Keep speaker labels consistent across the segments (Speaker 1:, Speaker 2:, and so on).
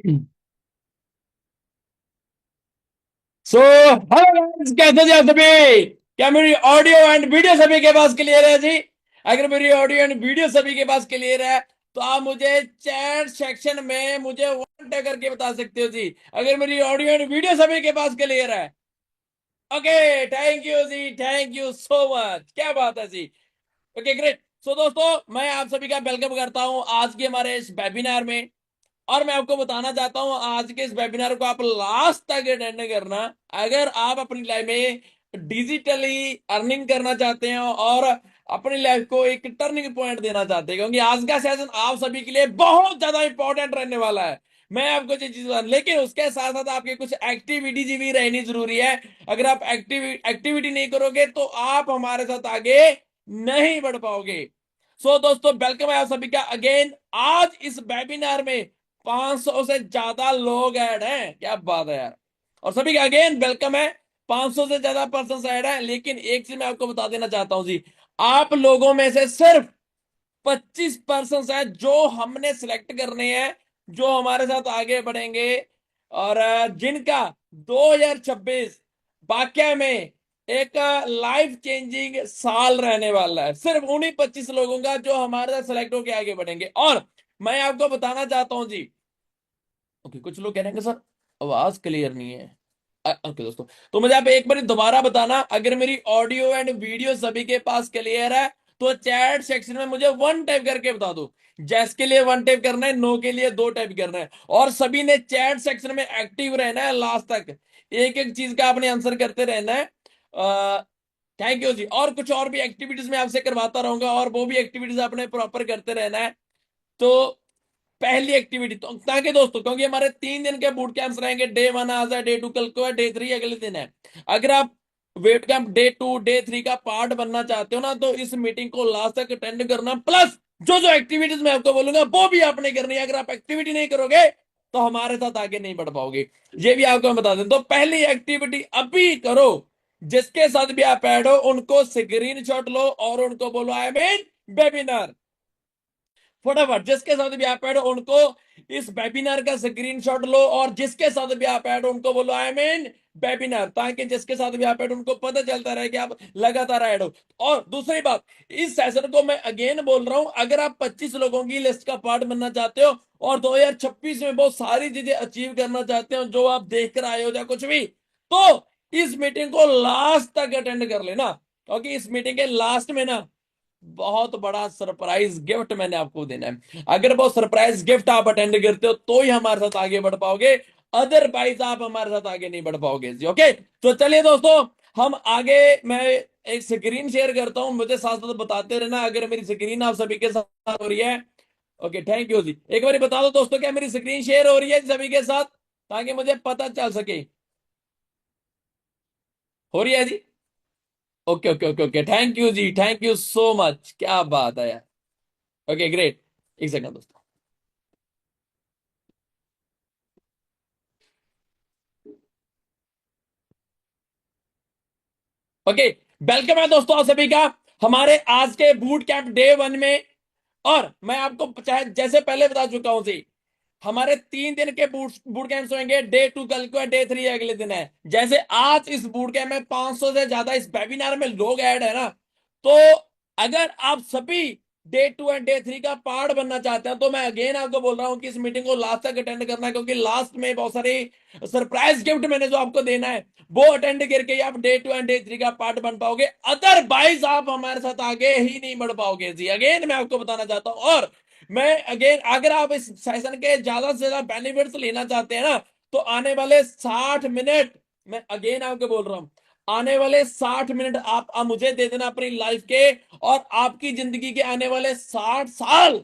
Speaker 1: So hello guys, कैसे जी आप सभी? क्या मेरी ऑडियो एंड वीडियो सभी के पास क्लियर है जी? अगर मेरी ऑडियो एंड वीडियो सभी के पास क्लियर है तो आप मुझे चैट सेक्शन में मुझे वन टैग करके बता सकते हो जी, अगर मेरी ऑडियो एंड वीडियो सभी के पास क्लियर है। Okay, thank you ji, thank you so much, क्या बात है जी। Okay great. सो दोस्तों, मैं आप सभी का वेलकम करता हूं आज के हमारे इस वेबिनार में। और मैं आपको बताना चाहता हूं आज के इस वेबिनार को आप लास्ट तक अटेंड करना। अगर आप अपनी लाइफ में डिजिटली अर्निंग करना चाहते हैं और अपनी लाइफ को एक टर्निंग पॉइंट देना चाहते हैं, क्योंकि आज का सेशन आप सभी के लिए बहुत ज्यादा इंपॉर्टेंट रहने वाला है। मैं आपको ये चीज लेकिन उसके साथ साथ आपकी कुछ एक्टिविटीज भी रहनी जरूरी है। अगर आप एक्टिविटी नहीं करोगे तो आप हमारे साथ आगे नहीं बढ़ पाओगे। सो दोस्तों, वेलकम है आप सभी का अगेन। आज इस वेबिनार में 500 से ज्यादा लोग ऐड हैं, क्या बात है यार। और सभी का अगेन वेलकम है। 500 से ज्यादा पर्सन ऐड है, लेकिन एक चीज मैं आपको बता देना चाहता हूं जी। आप लोगों में से सिर्फ 25% है जो हमने सिलेक्ट करने हैं, जो हमारे साथ आगे बढ़ेंगे। और जिनका 2026 वाकई में एक लाइफ चेंजिंग साल रहने वाला है, सिर्फ उन्हीं 25 लोगों का जो हमारे साथ सिलेक्ट होकर आगे बढ़ेंगे। और मैं आपको बताना चाहता हूं जी। ओके, कुछ लोग कह रहे हैं कि सर आवाज क्लियर नहीं है। ओके दोस्तों, तो मुझे आप एक बार दोबारा बताना, अगर मेरी ऑडियो एंड वीडियो सभी के पास क्लियर है तो चैट सेक्शन में मुझे वन टाइप करके बता दो। जैस के लिए वन टाइप करना है, नो के लिए दो टाइप करना है। और सभी ने चैट सेक्शन में एक्टिव रहना है लास्ट तक, एक एक चीज का आपने आंसर करते रहना है। थैंक यू जी। और कुछ और भी एक्टिविटीज मैं आपसे करवाता रहूंगा और वो भी एक्टिविटीज आपने प्रॉपर करते रहना है। तो पहली एक्टिविटी तो ताकि दोस्तों, क्योंकि हमारे 3 दिन के बूट कैंप्स रहेंगे, डे 1 आज है, डे 2 कल को है, डे 3 अगले दिन है। अगर आप वेट कैंप डे 2 डे 3 का पार्ट बनना चाहते हो ना, तो इस मीटिंग को लास्ट तक अटेंड करना। प्लस जो जो एक्टिविटीज मैं आपको बोलूंगा वो भी आपने करनी है। अगर आप एक्टिविटी नहीं करोगे तो हमारे साथ आगे नहीं बढ़ पाओगे, ये भी आपको मैं बता दें। तो पहली एक्टिविटी अभी करो। जिसके साथ भी आप ऐड हो उनको स्क्रीन शॉट लो और उनको बोलो आई मीन वेबिनार। फटाफट जिसके साथ भी आप ऐड हो उनको इस वेबिनार का स्क्रीनशॉट लो और जिसके साथ भी आप ऐड हो उनको बोलो आई मीन वेबिनार, ताकि जिसके साथ भी आप ऐड हो उनको पता चलता रहे कि आप लगातार ऐड हो। और दूसरी बात, इस सेशन को मैं अगेन बोल रहा हूं, अगर आप 25 लोगों की लिस्ट का पार्ट बनना चाहते हो और 2026 में बहुत सारी चीजें अचीव करना चाहते हो जो आप देख कर आए हो या कुछ भी, तो इस मीटिंग को लास्ट तक अटेंड कर लेना, क्योंकि इस मीटिंग के लास्ट में ना बहुत बड़ा सरप्राइज गिफ्ट मैंने आपको देना है। अगर वो सरप्राइज गिफ्ट आप अटेंड करते हो तो ही हमारे साथ आगे बढ़ पाओगे, अदरवाइज आप हमारे साथ आगे नहीं बढ़ पाओगे जी। ओके, तो चलिए दोस्तों, हम आगे। मैं एक स्क्रीन शेयर करता हूं, मुझे साथ साथ बताते रहना अगर मेरी स्क्रीन आप सभी के साथ हो रही है। ओके, थैंक यू जी। एक बार बता दो दोस्तों, क्या मेरी स्क्रीन शेयर हो रही है सभी के साथ, ताकि मुझे पता चल सके। हो रही है जी? Okay okay okay okay, thank you ji, thank you so much, क्या बात है यार। Okay great. एक सेकंड दोस्तों। ओके, वेलकम है दोस्तों आप सभी का हमारे आज के बूट कैंप डे 1 में। और मैं आपको चाहे जैसे पहले बता चुका हूं जी, हमारे 3 दिन के बूट कैंप्स होंगे, डे 2 कल को है, डे 3 अगले दिन है। जैसे आज इस बूट कैंप में 500 से ज्यादा इस वेबिनार में लोग ऐड है ना, तो अगर आप सभी डे 2 एंड डे 3 का पार्ट बनना चाहते हैं तो मैं अगेन आपको बोल रहा हूं कि इस मीटिंग को लास्ट तक अटेंड करना है, क्योंकि लास्ट में बहुत सारे सरप्राइज गिफ्ट मैंने जो आपको देना है वो अटेंड करके ही आप डे 2 एंड डे 3 का पार्ट बन पाओगे, अदरवाइज आप हमारे साथ आगे ही नहीं बढ़ पाओगे जी। अगेन मैं आपको बताना चाहता हूं। और मैं अगेन, अगर आप इस सेशन के ज्यादा से ज्यादा बेनिफिट्स लेना चाहते हैं ना, तो आने वाले 60 मिनट, मैं अगेन आपको बोल रहा हूं, आने वाले 60 मिनट आप मुझे दे देना अपनी लाइफ के, और आपकी जिंदगी के आने वाले 60 साल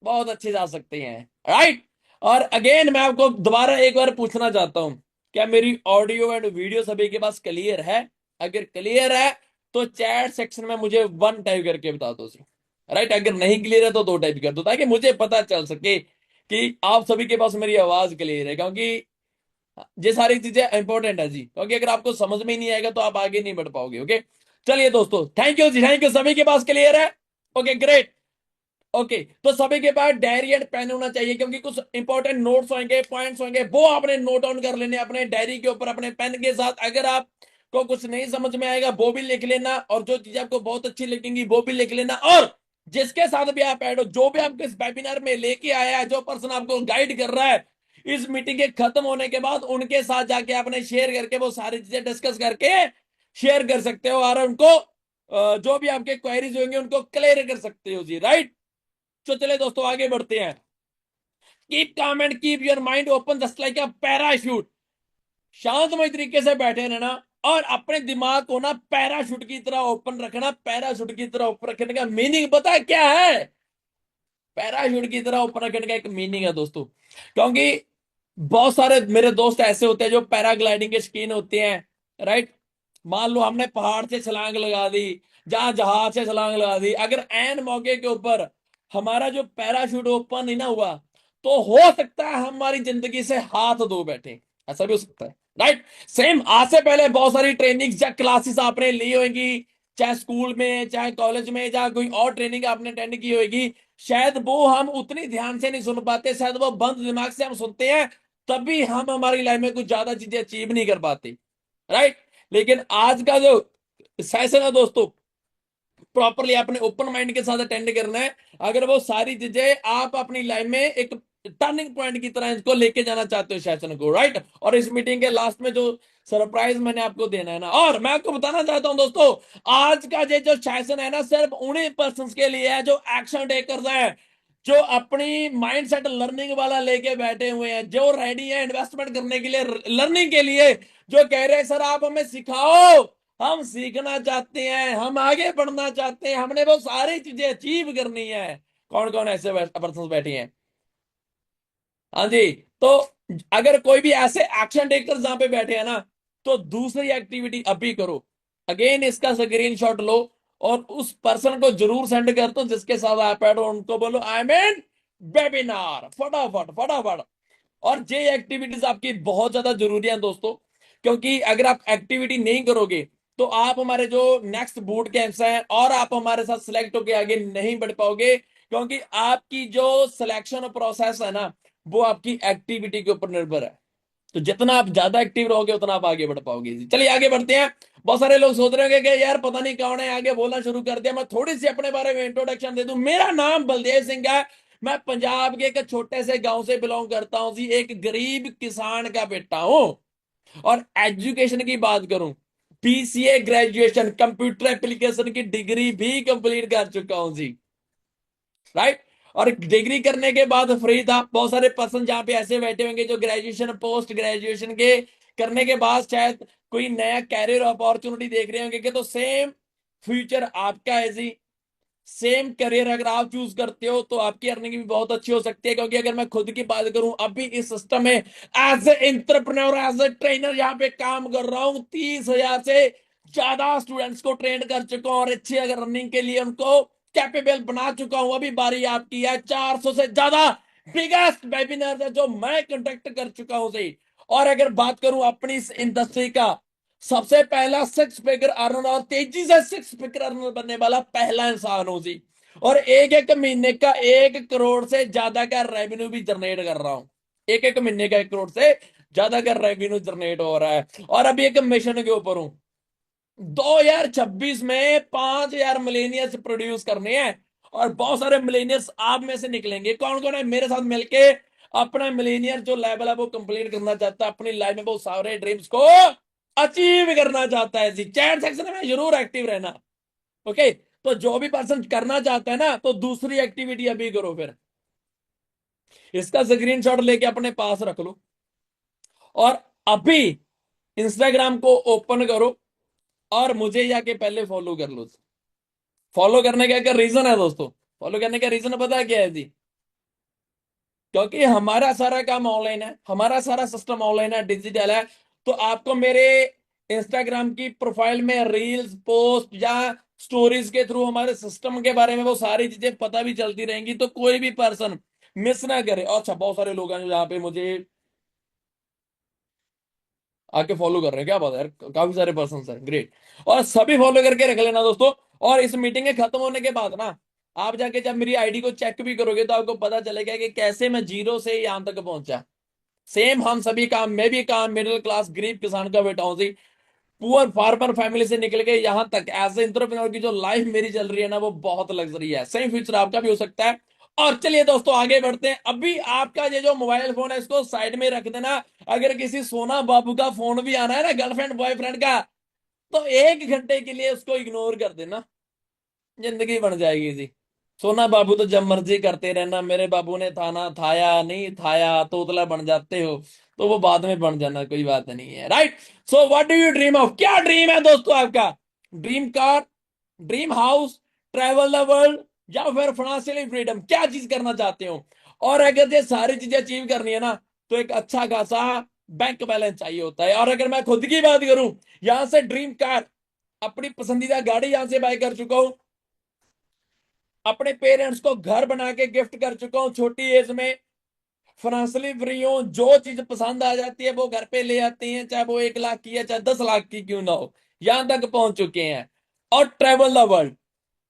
Speaker 1: बहुत अच्छे जा सकते हैं, राइट। और अगेन मैं आपको दोबारा एक बार पूछना चाहता हूं, क्या मेरी ऑडियो एंड वीडियो सभी के पास क्लियर है? अगर क्लियर है तो चैट सेक्शन में मुझे वन टाइप करके बता दो जी, राइट। अगर नहीं क्लियर है तो दो टाइप कर दो, ताकि मुझे पता चल सके कि आप सभी के पास मेरी आवाज क्लियर है, क्योंकि ये सारी चीजें इंपॉर्टेंट है जी, क्योंकि अगर आपको समझ में ही नहीं आएगा तो आप आगे नहीं बढ़ पाओगे। ओके, चलिए दोस्तों, thank you ji, thank you, सभी के पास क्लियर है। Okay great. ओके, तो सभी के पास डायरी एंड पेन होना चाहिए, क्योंकि कुछ इंपॉर्टेंट नोट्स होंगे, पॉइंट्स होंगे, वो आपने नोट डाउन कर लेने अपने डायरी के ऊपर अपने पेन के साथ। अगर आपको कुछ नहीं समझ में आएगा वो भी लिख लेना, और जो चीज आपको बहुत अच्छी लगेंगी वो भी लिख लेना। और जिसके साथ भी आप ऐड हो, जो भी आपके इस वेबिनार में लेके आया है, जो पर्सन आपको गाइड कर रहा है, इस मीटिंग के खत्म होने के बाद उनके साथ जाके आपने शेयर करके वो सारी चीजें डिस्कस करके शेयर कर सकते हो, और उनको जो भी आपके क्वेरीज होंगे उनको क्लियर कर सकते हो जी, राइट। तो चले दोस्तों आगे बढ़ते हैं। Keep calm and keep your mind open just like a parachute. शांतमय तरीके से बैठे रहना और अपने दिमाग को ना पैराशूट की तरह ओपन रखना। पैराशूट की तरह ओपन रखने का मीनिंग पता है क्या है? पैराशूट की तरह ऊपर रखने का एक मीनिंग है दोस्तों, क्योंकि बहुत सारे मेरे दोस्त ऐसे होते हैं जो पैराग्लाइडिंग के शौकीन होते हैं, राइट। मान लो हमने पहाड़ से छलांग लगा दी, जहां जहाज से छलांग लगा दी, अगर एन मौके के ऊपर हमारा जो पैराशूट ओपन नहीं ना हुआ, तो हो सकता है हमारी जिंदगी से हाथ धो बैठे। ऐसा भी हो सकता है, राइट। सेम आज से पहले बहुत सारी ट्रेनिंग या क्लासेस आपने ली होगी, चाहे स्कूल में, चाहे कॉलेज में, चाहे कोई और ट्रेनिंग आपने अटेंड की होगी। शायद वो हम उतनी ध्यान से नहीं सुन पाते, शायद वो बंद दिमाग से हम सुनते हैं, तभी हम हमारी लाइफ में कुछ ज्यादा चीजें अचीव नहीं कर पाते, राइट। लेकिन आज का जो सेशन है दोस्तों, प्रॉपरली आपने ओपन माइंड के साथ अटेंड करना है। अगर वो सारी चीजें आप अपनी लाइफ में एक टर्निंग पॉइंट की तरह इसको लेके जाना चाहते हो सेशन को, राइट। और इस मीटिंग के लास्ट में जो सरप्राइज मैंने आपको देना है ना, और मैं आपको बताना चाहता हूं दोस्तों, आज का ये जो सेशन है ना, सिर्फ उन्हीं पर्सन के लिए है जो एक्शन टेकर्स हैं, जो अपनी माइंड सेट लर्निंग वाला लेके बैठे हुए हैं, जो रेडी है इन्वेस्टमेंट करने के लिए, लर्निंग के लिए, जो कह रहे हैं सर आप हमें सिखाओ, हम सीखना चाहते हैं, हम आगे बढ़ना चाहते हैं, हमने वो सारी चीजें अचीव करनी है। कौन कौन ऐसे पर्सन बैठे हैं? हाँ जी। तो अगर कोई भी ऐसे एक्शन टेकर जहां पे बैठे हैं ना, तो दूसरी एक्टिविटी अभी करो। अगेन इसका स्क्रीनशॉट लो और उस पर्सन को जरूर सेंड कर दो जिसके साथ आप बैठो, उनको बोलो आई मीन वेबिनार, फटाफट फटाफट। और ये एक्टिविटीज आपकी बहुत ज्यादा जरूरी है दोस्तों, क्योंकि अगर आप एक्टिविटी नहीं करोगे तो आप हमारे जो नेक्स्ट बूट कैंप्स हैं और आप हमारे साथ सिलेक्ट होके आगे नहीं बढ़ पाओगे, क्योंकि आपकी जो सिलेक्शन प्रोसेस है ना, वो आपकी एक्टिविटी के ऊपर निर्भर है। तो जितना आप ज्यादा एक्टिव रहोगे उतना आप आगे बढ़ पाओगे जी। चलिए आगे बढ़ते हैं। बहुत सारे लोग सोच रहे होंगे कि यार पता नहीं कौन है, आगे बोलना शुरू कर दिया। मैं थोड़ी सी अपने बारे में इंट्रोडक्शन दे दूं। मेरा नाम बलदेव सिंह है, मैं पंजाब के एक छोटे से गांव से बिलोंग करता हूं जी, एक गरीब किसान का बेटा हूं। और एजुकेशन की बात करूं, बीसीए ग्रेजुएशन कंप्यूटर एप्लीकेशन की डिग्री भी कंप्लीट कर चुका हूं जी, राइट। और डिग्री करने के बाद फ्री था। बहुत सारे पर्सन जहां पे ऐसे बैठे होंगे जो ग्रेजुएशन पोस्ट ग्रेजुएशन के करने के बाद शायद कोई नया कैरियर अपॉर्चुनिटी देख रहे होंगे कि, तो सेम फ्यूचर आपका है जी। सेम करियर अगर आप चूज करते हो तो आपकी अर्निंग भी बहुत अच्छी हो सकती है, क्योंकि अगर मैं खुद की बात करूं, अभी इस सिस्टम में as a entrepreneur, as a trainer यहाँ पे काम कर रहा हूं। 30,000 से ज्यादा स्टूडेंट्स को ट्रेन कर चुका हूं और अच्छी अगर रनिंग के लिए उनको कैपेबल बना चुका हूं। अभी बारी आपकी है। 400 से ज्यादा बिगेस्ट वेबिनार है जो मैं कंडक्ट कर चुका हूं सही। और अगर बात करूं अपनी इस इंडस्ट्री का सबसे पहला सिक्स फिगर अर्नर और तेजी से सिक्स फिगर अर्नर बनने वाला पहला इंसान हूं जी। और एक एक महीने का 1 करोड़ से ज्यादा का रेवेन्यू भी जनरेट कर रहा हूं। एक एक महीने का 1 करोड़ से ज्यादा का रेवेन्यू जनरेट हो रहा है। और अभी एक मिशन के ऊपर हूं, 2026 में 5,000 मिलेनियर्स प्रोड्यूस करने हैं। और बहुत सारे मिलेनियर्स आप में से निकलेंगे। कौन कौन है मेरे साथ मिलके अपना मिलेनियर जो लेवल है वो कंप्लीट करना चाहता है, अपनी लाइफ में वो सारे ड्रीम्स को अचीव करना चाहता है जी? चैट सेक्शन में जरूर एक्टिव रहना, ओके। तो जो भी पर्सन करना चाहता है ना, तो दूसरी एक्टिविटी अभी करो। फिर इसका स्क्रीनशॉट लेके अपने पास रख लो और अभी इंस्टाग्राम को ओपन करो और मुझे जाके पहले फॉलो कर लो। फॉलो करने का क्या रीजन है दोस्तों? फॉलो करने का रीजन पता है क्या है जी? क्योंकि हमारा सारा काम ऑनलाइन है, हमारा सारा सिस्टम ऑनलाइन है, डिजिटल है। तो आपको मेरे इंस्टाग्राम की प्रोफाइल में रील्स पोस्ट या स्टोरीज के थ्रू हमारे सिस्टम के बारे में वो सारी चीजें पता भी चलती रहेंगी, तो कोई भी पर्सन मिस ना करे। और अच्छा, बहुत सारे लोग हैं जो यहाँ पे मुझे आके फॉलो कर रहे हैं, क्या बात है यार, काफी सारे पर्सन हैं, ग्रेट। और सभी फॉलो करके रख लेना दोस्तों। और इस मीटिंग के खत्म होने के बाद ना, आप जाके जब मेरी आईडी को चेक भी करोगे तो आपको पता चलेगा कि कैसे मैं जीरो से यहां तक पहुंचा। सेम हम सभी काम, मैं भी काम मिडिल क्लास गरीब किसान का बेटा हूं, पुअर फार्मर फैमिली से निकल के यहां तक एज ए एंटरप्रेन्योर की जो लाइफ मेरी चल रही है ना, वो बहुत लग्जरी है। सेम फ्यूचर आपका भी हो सकता है। और चलिए दोस्तों आगे बढ़ते हैं। अभी आपका ये जो मोबाइल फोन है इसको साइड में रख देना। अगर किसी सोना बाबू का फोन भी आना है ना, गर्लफ्रेंड बॉयफ्रेंड का, तो 1 घंटे के लिए उसको इग्नोर कर देना, जिंदगी बन जाएगी जी। सोना बाबू तो जब मर्जी करते रहना, मेरे बाबू ने थाना थाया नहीं थाया, तोतला बन जाते हो तो वो बाद में बन जाना, कोई बात नहीं है। Right. So what do you dream of? क्या ड्रीम है दोस्तों आपका? Dream car, dream house, travel the world, या फिर फाइनेंशियली फ्रीडम? क्या चीज करना चाहते हो? और अगर ये सारी चीजें अचीव करनी है ना, तो एक अच्छा खासा बैंक बैलेंस चाहिए होता है। और अगर मैं खुद की बात करूं, यहां से ड्रीम कार, अपनी पसंदीदा गाड़ी यहां से बाय कर चुका हूं, अपने पेरेंट्स को घर बना के गिफ्ट कर चुका हूं छोटी एज में, फाइनेंशियली फ्री हूं, जो चीज पसंद आ जाती है वो घर पे ले आती हैं, चाहे वो 1 लाख की है चाहे 10 लाख की क्यों ना हो, यहां तक पहुंच चुके हैं। और ट्रेवल द वर्ल्ड,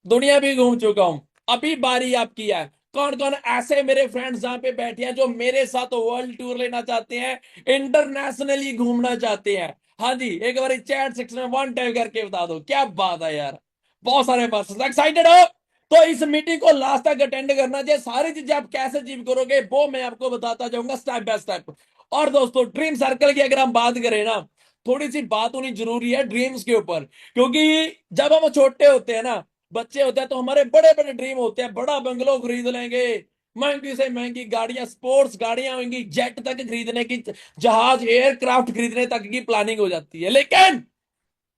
Speaker 1: दुनिया भी घूम चुका हूं। अभी बारी आपकी है। कौन कौन ऐसे मेरे फ्रेंड्स जहां पे बैठे हैं जो मेरे साथ वर्ल्ड टूर लेना चाहते हैं, इंटरनेशनली घूमना चाहते हैं? हाँ जी, एक बार चैट सेक्शन में वन टाइप करके बता दो। क्या बात है यार, बहुत सारे पर्सन एक्साइटेड हो। तो इस मीटिंग को लास्ट तक अटेंड करना चाहिए। सारी चीजें आप कैसे अचीव करोगे वो मैं आपको बताता जाऊंगा स्टेप बाय स्टेप। और दोस्तों ड्रीम सर्कल की अगर हम बात करें ना, थोड़ी सी बात होनी जरूरी है ड्रीम्स के ऊपर, क्योंकि जब हम छोटे होते हैं ना, बच्चे होते हैं, तो हमारे बड़े बड़े ड्रीम होते हैं। बड़ा बंगलो खरीद लेंगे, महंगी से महंगी गाड़ियां, स्पोर्ट्स गाड़ियां होंगी, जेट तक खरीदने की, जहाज एयरक्राफ्ट खरीदने तक की प्लानिंग हो जाती है। लेकिन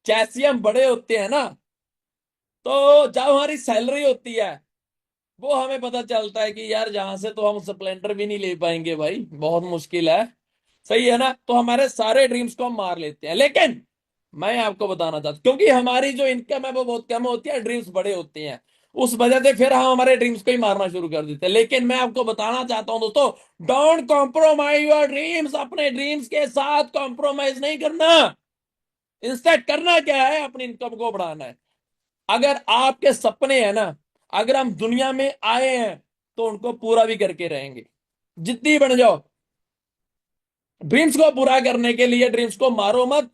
Speaker 1: जैसे हम बड़े होते हैं ना, तो जब हमारी सैलरी होती है, वो हमें पता चलता है कि यार जहां से तो हम स्प्लेंडर भी नहीं ले पाएंगे भाई, बहुत मुश्किल है। सही है ना? तो हमारे सारे ड्रीम्स को हम मार लेते हैं। लेकिन मैं आपको बताना चाहता हूं, क्योंकि हमारी जो इनकम है वो बहुत कम होती है, ड्रीम्स बड़े होते हैं, उस वजह से फिर हम हमारे ड्रीम्स को ही मारना शुरू कर देते हैं। लेकिन मैं आपको बताना चाहता हूं दोस्तों, डोंट कॉम्प्रोमाइज योर ड्रीम्स। अपने ड्रीम्स के साथ कॉम्प्रोमाइज नहीं करना। इंस्टेड करना क्या है, अपनी इनकम को बढ़ाना है। अगर आपके सपने हैं ना, अगर हम दुनिया में आए हैं तो उनको पूरा भी करके रहेंगे। जिद्दी बन जाओ, ड्रीम्स को पूरा करने के लिए ड्रीम्स को मारो मत,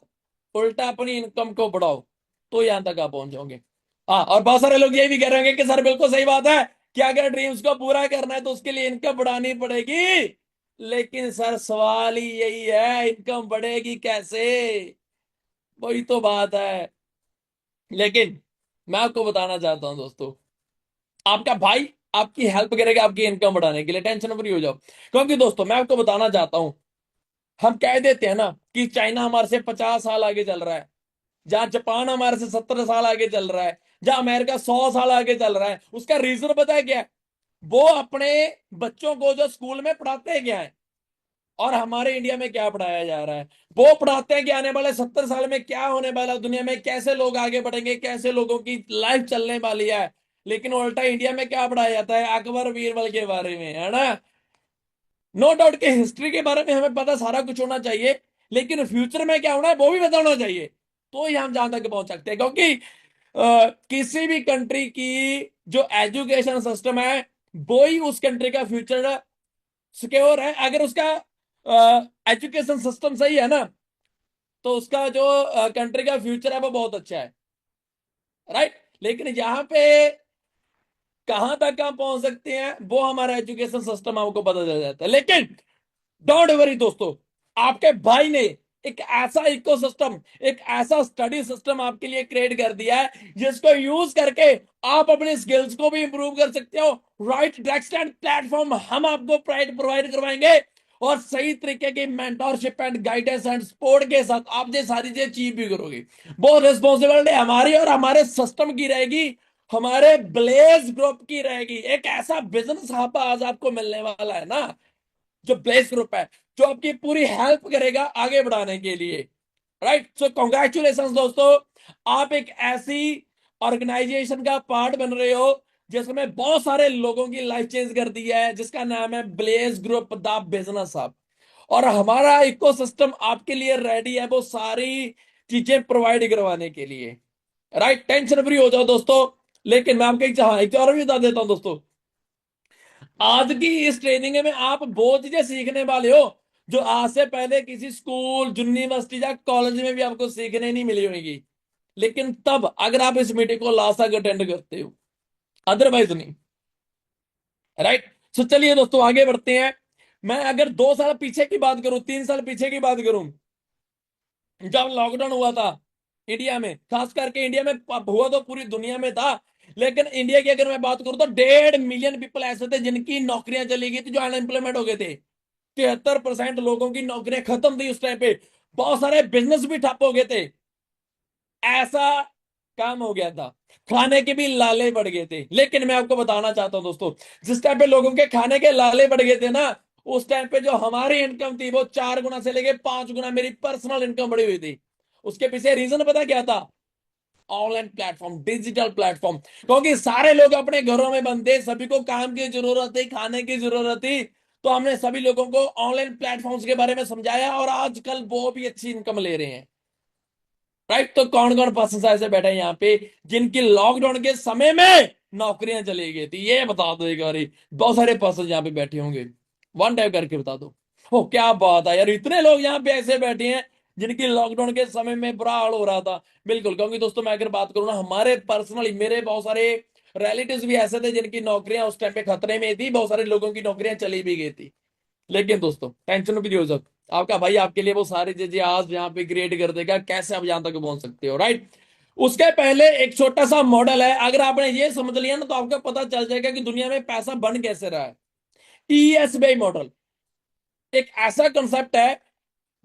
Speaker 1: उल्टा अपनी इनकम को बढ़ाओ, तो यहां तक आप पहुंच जाओगे। हाँ, और बहुत सारे लोग यही भी कह रहे होंगे कि सर बिल्कुल सही बात है कि अगर ड्रीम्स को पूरा करना है तो उसके लिए इनकम बढ़ानी पड़ेगी। लेकिन सर सवाल ही यही है, इनकम बढ़ेगी कैसे? वही तो बात है। लेकिन मैं आपको बताना चाहता हूं दोस्तों, आपका भाई आपकी हेल्प करेगा आपकी इनकम बढ़ाने के लिए, टेंशन फ्री हो जाओ। क्योंकि दोस्तों मैं आपको बताना चाहता हूं, हम कह देते हैं ना कि चाइना हमारे से 50 साल आगे चल रहा है, जहां जापान हमारे से 70 साल आगे चल रहा है, जहां अमेरिका 100 साल आगे चल रहा है, उसका रीजन पता है क्या है? वो अपने बच्चों को जो स्कूल में पढ़ाते हैं क्या है, और हमारे इंडिया में क्या पढ़ाया जा रहा है? वो पढ़ाते हैं कि आने वाले 70 साल में क्या होने वाला, दुनिया में कैसे लोग आगे बढ़ेंगे, कैसे लोगों की लाइफ चलने वाली है। लेकिन उल्टा इंडिया में क्या पढ़ाया जाता है? अकबर बीरबल के बारे में, है ना? नो डाउट कि हिस्ट्री के बारे में हमें पता सारा कुछ होना चाहिए, लेकिन फ्यूचर में क्या होना है वो भी पता होना चाहिए, तो ही हम जहां तक पहुंच सकते हैं। क्योंकि किसी भी कंट्री की जो एजुकेशन सिस्टम है, वो ही उस कंट्री का फ्यूचर सिक्योर है। अगर उसका एजुकेशन सिस्टम सही है ना, तो उसका जो कंट्री का फ्यूचर है वो बहुत अच्छा है। राइट। लेकिन यहाँ पे कहां तक हम पहुंच सकते हैं वो हमारा एजुकेशन सिस्टम हमको पता चल जाता है। लेकिन डोंट वरी दोस्तों, आपके भाई ने एक ऐसा इकोसिस्टम, एक ऐसा स्टडी सिस्टम आपके लिए क्रिएट कर दिया है, जिसको यूज करके आप अपने स्किल्स को भी इंप्रूव कर सकते हो। राइट डेस्क एंड प्लेटफॉर्म हम आपको प्रोवाइड करवाएंगे, और सही तरीके की mentorship and guidance and support के साथ आप ये सारी चीजें अचीव भी करोगे। वो रिस्पॉन्सिबिलिटी हमारी और हमारे सिस्टम की रहेगी, हमारे ब्लेज ग्रुप की रहेगी। एक ऐसा बिजनेस हब आज आपको मिलने वाला है ना, जो ब्लेस ग्रुप है, जो आपकी पूरी हेल्प करेगा आगे बढ़ाने के लिए। राइट। सो कॉन्ग्रेचुलेशन दोस्तों, आप एक ऐसी ऑर्गेनाइजेशन का पार्ट बन रहे हो जिसमें बहुत सारे लोगों की लाइफ चेंज कर दी है, जिसका नाम है bless group the business hub. और हमारा इकोसिस्टम आपके लिए रेडी है वो सारी चीजें प्रोवाइड करवाने के लिए। राइट। टेंशन फ्री हो जाओ दोस्तों, लेकिन मैं आपको एक और भी बता देता हूं दोस्तों, आज की इस ट्रेनिंग में आप बहुत चीजें सीखने वाले हो जो आज से पहले किसी स्कूल, यूनिवर्सिटी या कॉलेज में भी आपको सीखने नहीं मिली होगी, लेकिन तब अगर आप इस मीटिंग को लास्ट तक अटेंड करते हो, अदरवाइज नहीं। राइट। तो चलिए दोस्तों आगे बढ़ते हैं। मैं अगर 2 साल पीछे की बात करूं, 3 साल पीछे की बात करूं, जब लॉकडाउन हुआ था इंडिया में, खास करके इंडिया में हुआ तो पूरी दुनिया में था, लेकिन इंडिया की अगर मैं बात करूं तो 1.5 मिलियन पीपल ऐसे थे जिनकी नौकरियां चली गई थी, जो अनएम्प्लॉयमेंट हो गए थे। 73% लोगों की नौकरियां खत्म थी उस टाइम पे। बहुत सारे बिजनेस भी ठप हो गए थे। ऐसा काम हो गया था। खाने के भी लाले बढ़ गए थे। लेकिन मैं आपको बताना चाहता हूं दोस्तों, जिस टाइम पे लोगों के खाने के लाले बढ़ गए थे ना, उस टाइम पे जो हमारी इनकम थी वो 4 गुना से लेके 5 गुना मेरी पर्सनल इनकम बढ़ी हुई थी। उसके पीछे रीजन पता क्या था? Online platform, digital platform. क्योंकि सारे लोग अपने घरों में बंद थे, सभी को काम की जरूरत थी, खाने की जरूरत थी, तो हमने सभी लोगों को ऑनलाइन प्लेटफॉर्म्स के बारे में समझाया और आजकल वो भी अच्छी इनकम ले रहे हैं। राइट। तो कौन कौन पर्सन ऐसे बैठे हैं यहाँ पे जिनकी लॉकडाउन के समय में नौकरियां चली गई थी? ये बता दो एक बारी। बहुत सारे पर्सन यहाँ पे बैठे होंगे, वन टाइप करके बता दो। ओ क्या बात है यार, इतने लोग यहाँ पे ऐसे बैठे हैं जिनकी लॉकडाउन के समय में बुरा हाल हो रहा था। बिल्कुल, क्योंकि दोस्तों मैं अगर बात करूँ ना, हमारे पर्सनली मेरे बहुत सारे रिलेटिव्स भी ऐसे थे जिनकी नौकरियां उस टाइम पे खतरे में थी, बहुत सारे लोगों की नौकरियां चली भी गई थी। लेकिन दोस्तों टेंशन भी हो सकती, आपका भाई आपके लिए वो सारी चीजें आज यहाँ पे क्रिएट कर देगा, कैसे आप यहां तक पहुंच सकते हो। राइट। उसके पहले एक छोटा सा मॉडल है, अगर आपने ये समझ लिया ना तो आपको पता चल जाएगा कि दुनिया में पैसा बन कैसे रहा है। ESBI मॉडल एक ऐसा कंसेप्ट है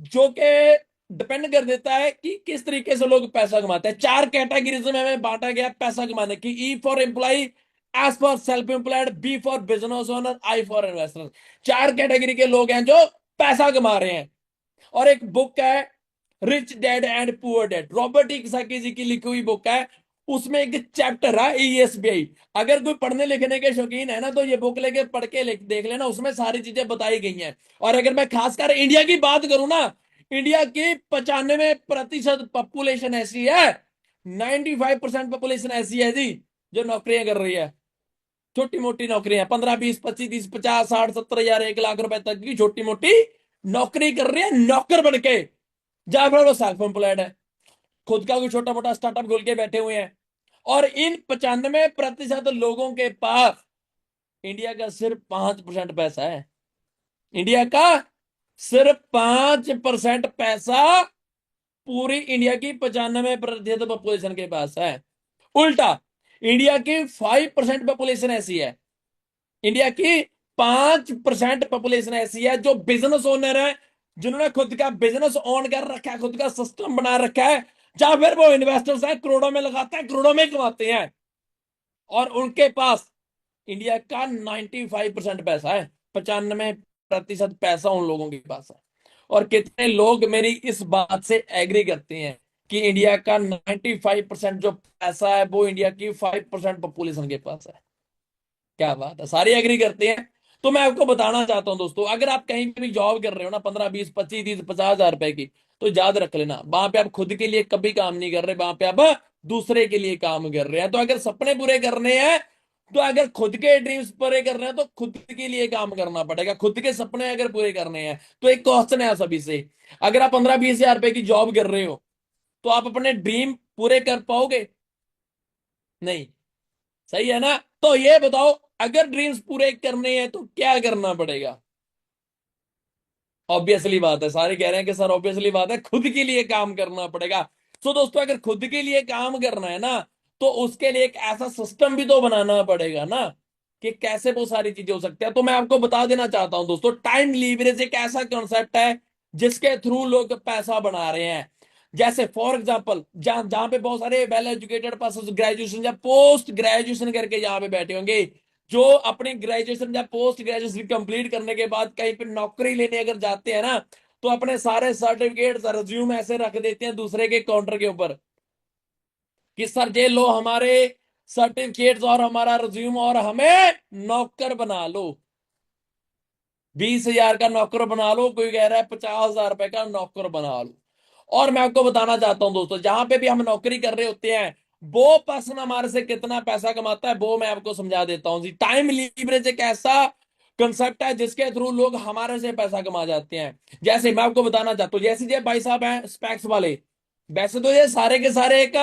Speaker 1: जो कि डिपेंड कर देता है कि किस तरीके से लोग पैसा कमाते हैं। 4 कैटेगरीज में हमें बांटा गया पैसा कमाने की। E for employ, S for self employed, B for business owner, I for investor. 4 category के लोग हैं जो पैसा कमा रहे हैं। और एक बुक है rich dad and poor dad, Robert Kiyosaki ji की लिखी हुई बुक है। उसमें एक चैप्टर है ESBI। अगर कोई पढ़ने लिखने के शौकीन है ना तो ये बुक लेके पढ़ के देख लेना, उसमें सारी चीजें बताई गई हैं। और अगर मैं खासकर इंडिया की बात करूं ना, इंडिया की 95% पॉपुलेशन ऐसी है, 95% पॉपुलेशन ऐसी है जी जो नौकरियां कर रही है। छोटी मोटी नौकरियां, 15, 20, 25, 30, 50, 60, 70 हजार, 1 लाख रुपए तक की छोटी मोटी नौकरी कर रही है नौकर बन के। जहां पर वो सेल्फ एम्प्लॉयड है, खुद का कोई छोटा मोटा स्टार्टअप खोल के बैठे हुए हैं। और इन 95% लोगों के पास इंडिया का सिर्फ 5% पैसा है। इंडिया का सिर्फ 5% पैसा पूरी इंडिया की 95% पॉपुलेशन के पास है। उल्टा इंडिया की 5% पॉपुलेशन ऐसी है, इंडिया की 5% पॉपुलेशन ऐसी है जो बिजनेस ओनर है, जिन्होंने खुद का बिजनेस ऑन कर रखा है, खुद का सिस्टम बना रखा है, या फिर वो इन्वेस्टर्स हैं, करोड़ों में लगाते हैं, करोड़ों में कमाते हैं। और उनके पास इंडिया का 95% पैसा है, 95% पैसा उन लोगों के पास है। और कितने लोग मेरी इस बात से एग्री करते हैं कि इंडिया का 95% जो पैसा है वो इंडिया की 5% पॉपुलेशन के पास है? क्या बात है, सारे एग्री करते हैं। तो मैं आपको बताना चाहता हूं दोस्तों, अगर आप कहीं पे भी जॉब कर रहे हो ना, 15, 20, 25, 30, 50 हजार रुपए की, तो याद रख लेना वहां पे आप खुद के लिए कभी काम नहीं कर रहे, वहां पे आप दूसरे के लिए काम कर रहे हैं। तो अगर सपने पूरे करने हैं, तो अगर खुद के ड्रीम्स पूरे करने हैं तो खुद के लिए काम करना पड़ेगा। खुद के सपने अगर पूरे करने हैं तो एक क्वेश्चन है सभी से, अगर आप 15, 20 हजार रुपए की जॉब कर रहे हो तो आप अपने ड्रीम पूरे कर पाओगे? नहीं। सही है ना? तो ये बताओ, अगर ड्रीम्स पूरे करने हैं तो क्या करना पड़ेगा? ऑब्वियसली बात है, सारे कह रहे हैं कि सर ऑब्वियसली बात है, खुद के लिए काम करना पड़ेगा। सो दोस्तों, अगर खुद के लिए काम करना है ना, तो उसके लिए एक ऐसा सिस्टम भी तो बनाना पड़ेगा ना कि कैसे वो सारी चीजें हो सकती है। तो मैं आपको बता देना चाहता हूं दोस्तों, टाइम लीवरेज एक ऐसा कॉन्सेप्ट है जिसके थ्रू लोग पैसा बना रहे हैं। जैसे फॉर एग्जाम्पल, जहां जहां पे बहुत सारे वेल एजुकेटेड पर्सन ग्रेजुएशन या पोस्ट ग्रेजुएशन करके यहाँ पे बैठे होंगे, जो अपनी ग्रेजुएशन या पोस्ट ग्रेजुएशन कंप्लीट करने के बाद कहीं पे नौकरी लेने अगर जाते हैं ना, तो अपने सारे सर्टिफिकेट, रिज्यूम ऐसे रख देते हैं दूसरे के काउंटर के ऊपर कि सर ये लो हमारे सर्टिफिकेट्स और हमारा रिज्यूम और हमें नौकर बना लो। 20 हजार का नौकर बना लो, कोई कह रहा है 50 हजार रुपए का नौकर बना लो। और मैं आपको बताना चाहता हूं दोस्तों, जहां पे भी हम नौकरी कर रहे होते हैं, वो पर्सन हमारे से कितना पैसा कमाता है वो मैं आपको समझा देता हूं जी। टाइम लीवरेज एक ऐसा कंसेप्ट है जिसके थ्रू लोग हमारे से पैसा कमा जाते हैं। जैसे मैं आपको बताना चाहता हूँ, जैसे ये भाई साहब हैं स्पेक्स वाले, वैसे तो ये सारे के सारे एक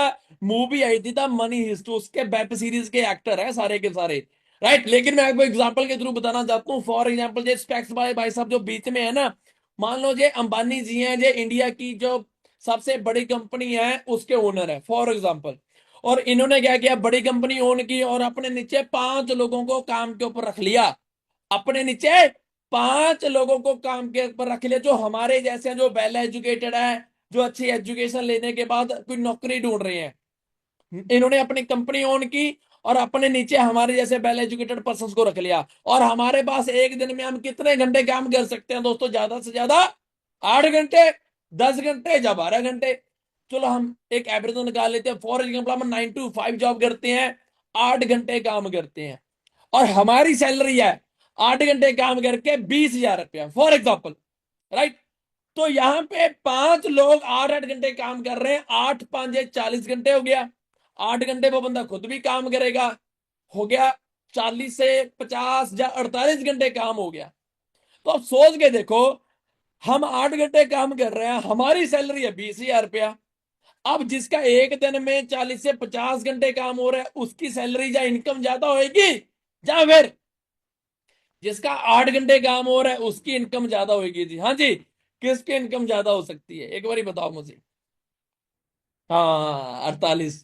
Speaker 1: मूवी आई थी द मनी हिस्ट, उसके वेब सीरीज के एक्टर हैं सारे के सारे, राइट। लेकिन मैं आपको एग्जांपल के थ्रू बताना चाहता हूँ। फॉर एग्जांपल ये स्पेक्स वाले भाई साहब जो बीच में है ना, मान लो ये अंबानी जी हैं, ये इंडिया की जो सबसे बड़ी कंपनी है उसके ओनर है फॉर एग्जांपल। और इन्होंने क्या किया, बड़ी कंपनी ओन की और अपने नीचे 5 लोगों को काम के ऊपर रख लिया। अपने नीचे 5 लोगों को काम के ऊपर रख लिया, जो हमारे जैसे हैं, जो वेल एजुकेटेड है, जो अच्छी एजुकेशन लेने के बाद कोई नौकरी ढूंढ रहे हैं। इन्होंने अपनी कंपनी ओन की और अपने नीचे हमारे जैसे वेल एजुकेटेड पर्सन को रख लिया। और हमारे पास एक दिन में हम कितने घंटे काम कर सकते हैं दोस्तों? ज्यादा से ज्यादा 8 घंटे, 10 घंटे या 12 घंटे। चलो हम एक एवरेज निकाल लेते हैं। फॉर एग्जाम्पल हम 9 to 5 जॉब करते हैं, 8 घंटे काम करते हैं, और हमारी सैलरी है 8 घंटे काम करके 20,000 रुपया फॉर एग्जाम्पल, राइट। तो यहां पे 5 लोग 8 8 घंटे काम कर रहे हैं, 8 5 40 घंटे हो गया। 8 घंटे वो बंदा खुद भी काम करेगा, हो गया 40 से 50 या 48 घंटे काम हो गया। तो अब सोच के देखो, हम 8 घंटे काम कर रहे हैं, हमारी सैलरी है 20,000 रुपया। अब जिसका एक दिन में 40 से 50 घंटे काम हो रहा है, उसकी सैलरी या इनकम ज्यादा होगी, या फिर जिसका 8 घंटे काम हो रहा है उसकी इनकम ज्यादा होगी? जी हाँ जी। किसकी इनकम ज्यादा हो सकती है एक बार बताओ मुझे? हाँ, 48,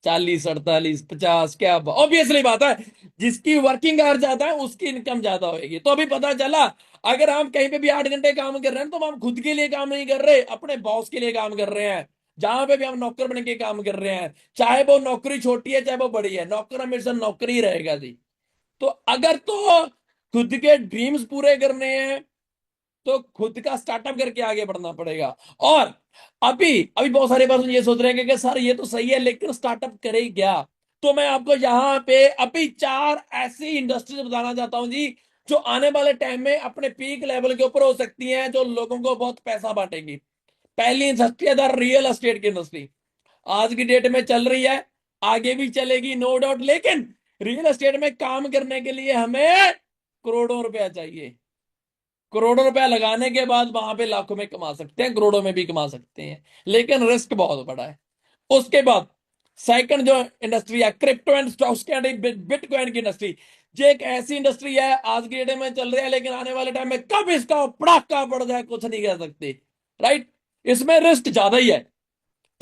Speaker 1: 40 48 50, क्या ऑब्वियसली बात है, जिसकी वर्किंग आवर ज्यादा है उसकी इनकम ज्यादा होगी। तो अभी पता चला, अगर हम कहीं पे भी 8 घंटे काम कर रहे हैं तो हम खुद के लिए काम नहीं कर रहे, अपने बॉस के लिए काम कर रहे हैं। जहां पे भी हम नौकर बन के काम कर रहे हैं, चाहे वो नौकरी छोटी है चाहे वो बड़ी है, नौकर हमेशा नौकर ही रहेगा जी। तो अगर तो खुद के ड्रीम्स पूरे करने हैं तो खुद का स्टार्टअप करके आगे बढ़ना पड़ेगा। और अभी अभी बहुत सारे पर्सन ये सोच रहे हैं कि सर ये तो सही है लेकिन स्टार्टअप करे क्या? तो मैं आपको यहाँ पे अभी 4 ऐसी इंडस्ट्रीज बताना चाहता हूं जी, जो आने वाले टाइम में अपने पीक लेवल के ऊपर हो सकती हैं, जो लोगों को बहुत पैसा बांटेंगी। पहली इंडस्ट्री है द रियल एस्टेट की इंडस्ट्री। आज की डेट में चल रही है, आगे भी चलेगी नो डाउट, लेकिन रियल एस्टेट में काम करने के लिए हमें करोड़ों रुपया चाहिए। करोड़ों रुपया लगाने के बाद वहां पे लाखों में कमा सकते हैं, करोड़ों में भी कमा सकते हैं, लेकिन रिस्क बहुत बड़ा है। उसके बाद सेकंड जो इंडस्ट्री है, क्रिप्टो एंड स्टॉक्स की, बिटकॉइन की इंडस्ट्री। ये एक ऐसी इंडस्ट्री है आज की डेट में चल रही है, लेकिन आने वाले टाइम में कब इसका पड़ाका पड़ जाए कुछ नहीं कह सकते, राइट। इसमें रिस्क ज्यादा ही है।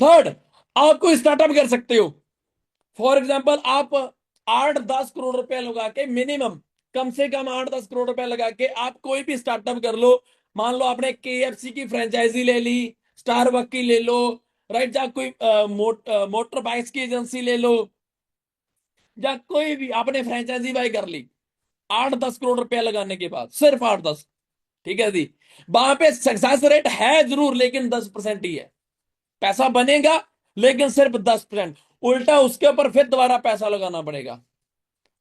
Speaker 1: थर्ड, आप कोई स्टार्टअप कर सकते हो। फॉर एग्जाम्पल आप 8 10 करोड़ रुपए लगा के, मिनिमम कम से कम 8 10 करोड़ रुपए लगा के आप कोई भी स्टार्टअप कर लो। मान लो आपने KFC की फ्रेंचाइजी ले ली, स्टारबक की ले लो, राइट, या कोई मोटर बाइक्स की एजेंसी ले लो, या कोई भी आपने फ्रेंचाइजी बाई कर ली। 8 10 करोड़ रुपया लगाने के बाद, सिर्फ 8 10, ठीक है जी। वहां पे सक्सेस रेट है जरूर, लेकिन 10% ही है। पैसा बनेगा लेकिन सिर्फ 10%। उल्टा उसके ऊपर फिर दोबारा पैसा लगाना पड़ेगा।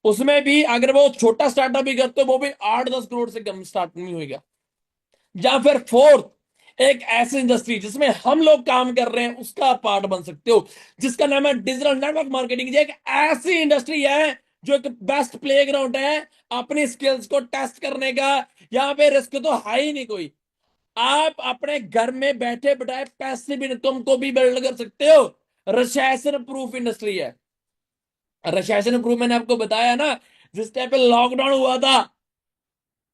Speaker 1: उसमें भी अगर वो छोटा स्टार्टअप भी करते हो वो भी 8 10 करोड़ से कम स्टार्ट नहीं होगा। या फिर फोर्थ, एक ऐसी इंडस्ट्री जिसमें हम लोग काम कर रहे हैं उसका पार्ट बन सकते हो, जिसका नाम है डिजिटल नेटवर्क मार्केटिंग। ये एक ऐसी इंडस्ट्री है जो एक बेस्ट प्ले ग्राउंड है अपनी स्किल्स को टेस्ट करने का। यहाँ पे रिस्क तो है ही नहीं कोई। आप अपने घर में बैठे बैठाए पैसिव इनकम को भी बिल्ड कर सकते हो। रिसेशन प्रूफ इंडस्ट्री है। रिसेशन प्रूफ मैंने आपको बताया ना, जिस टाइप पे लॉकडाउन हुआ था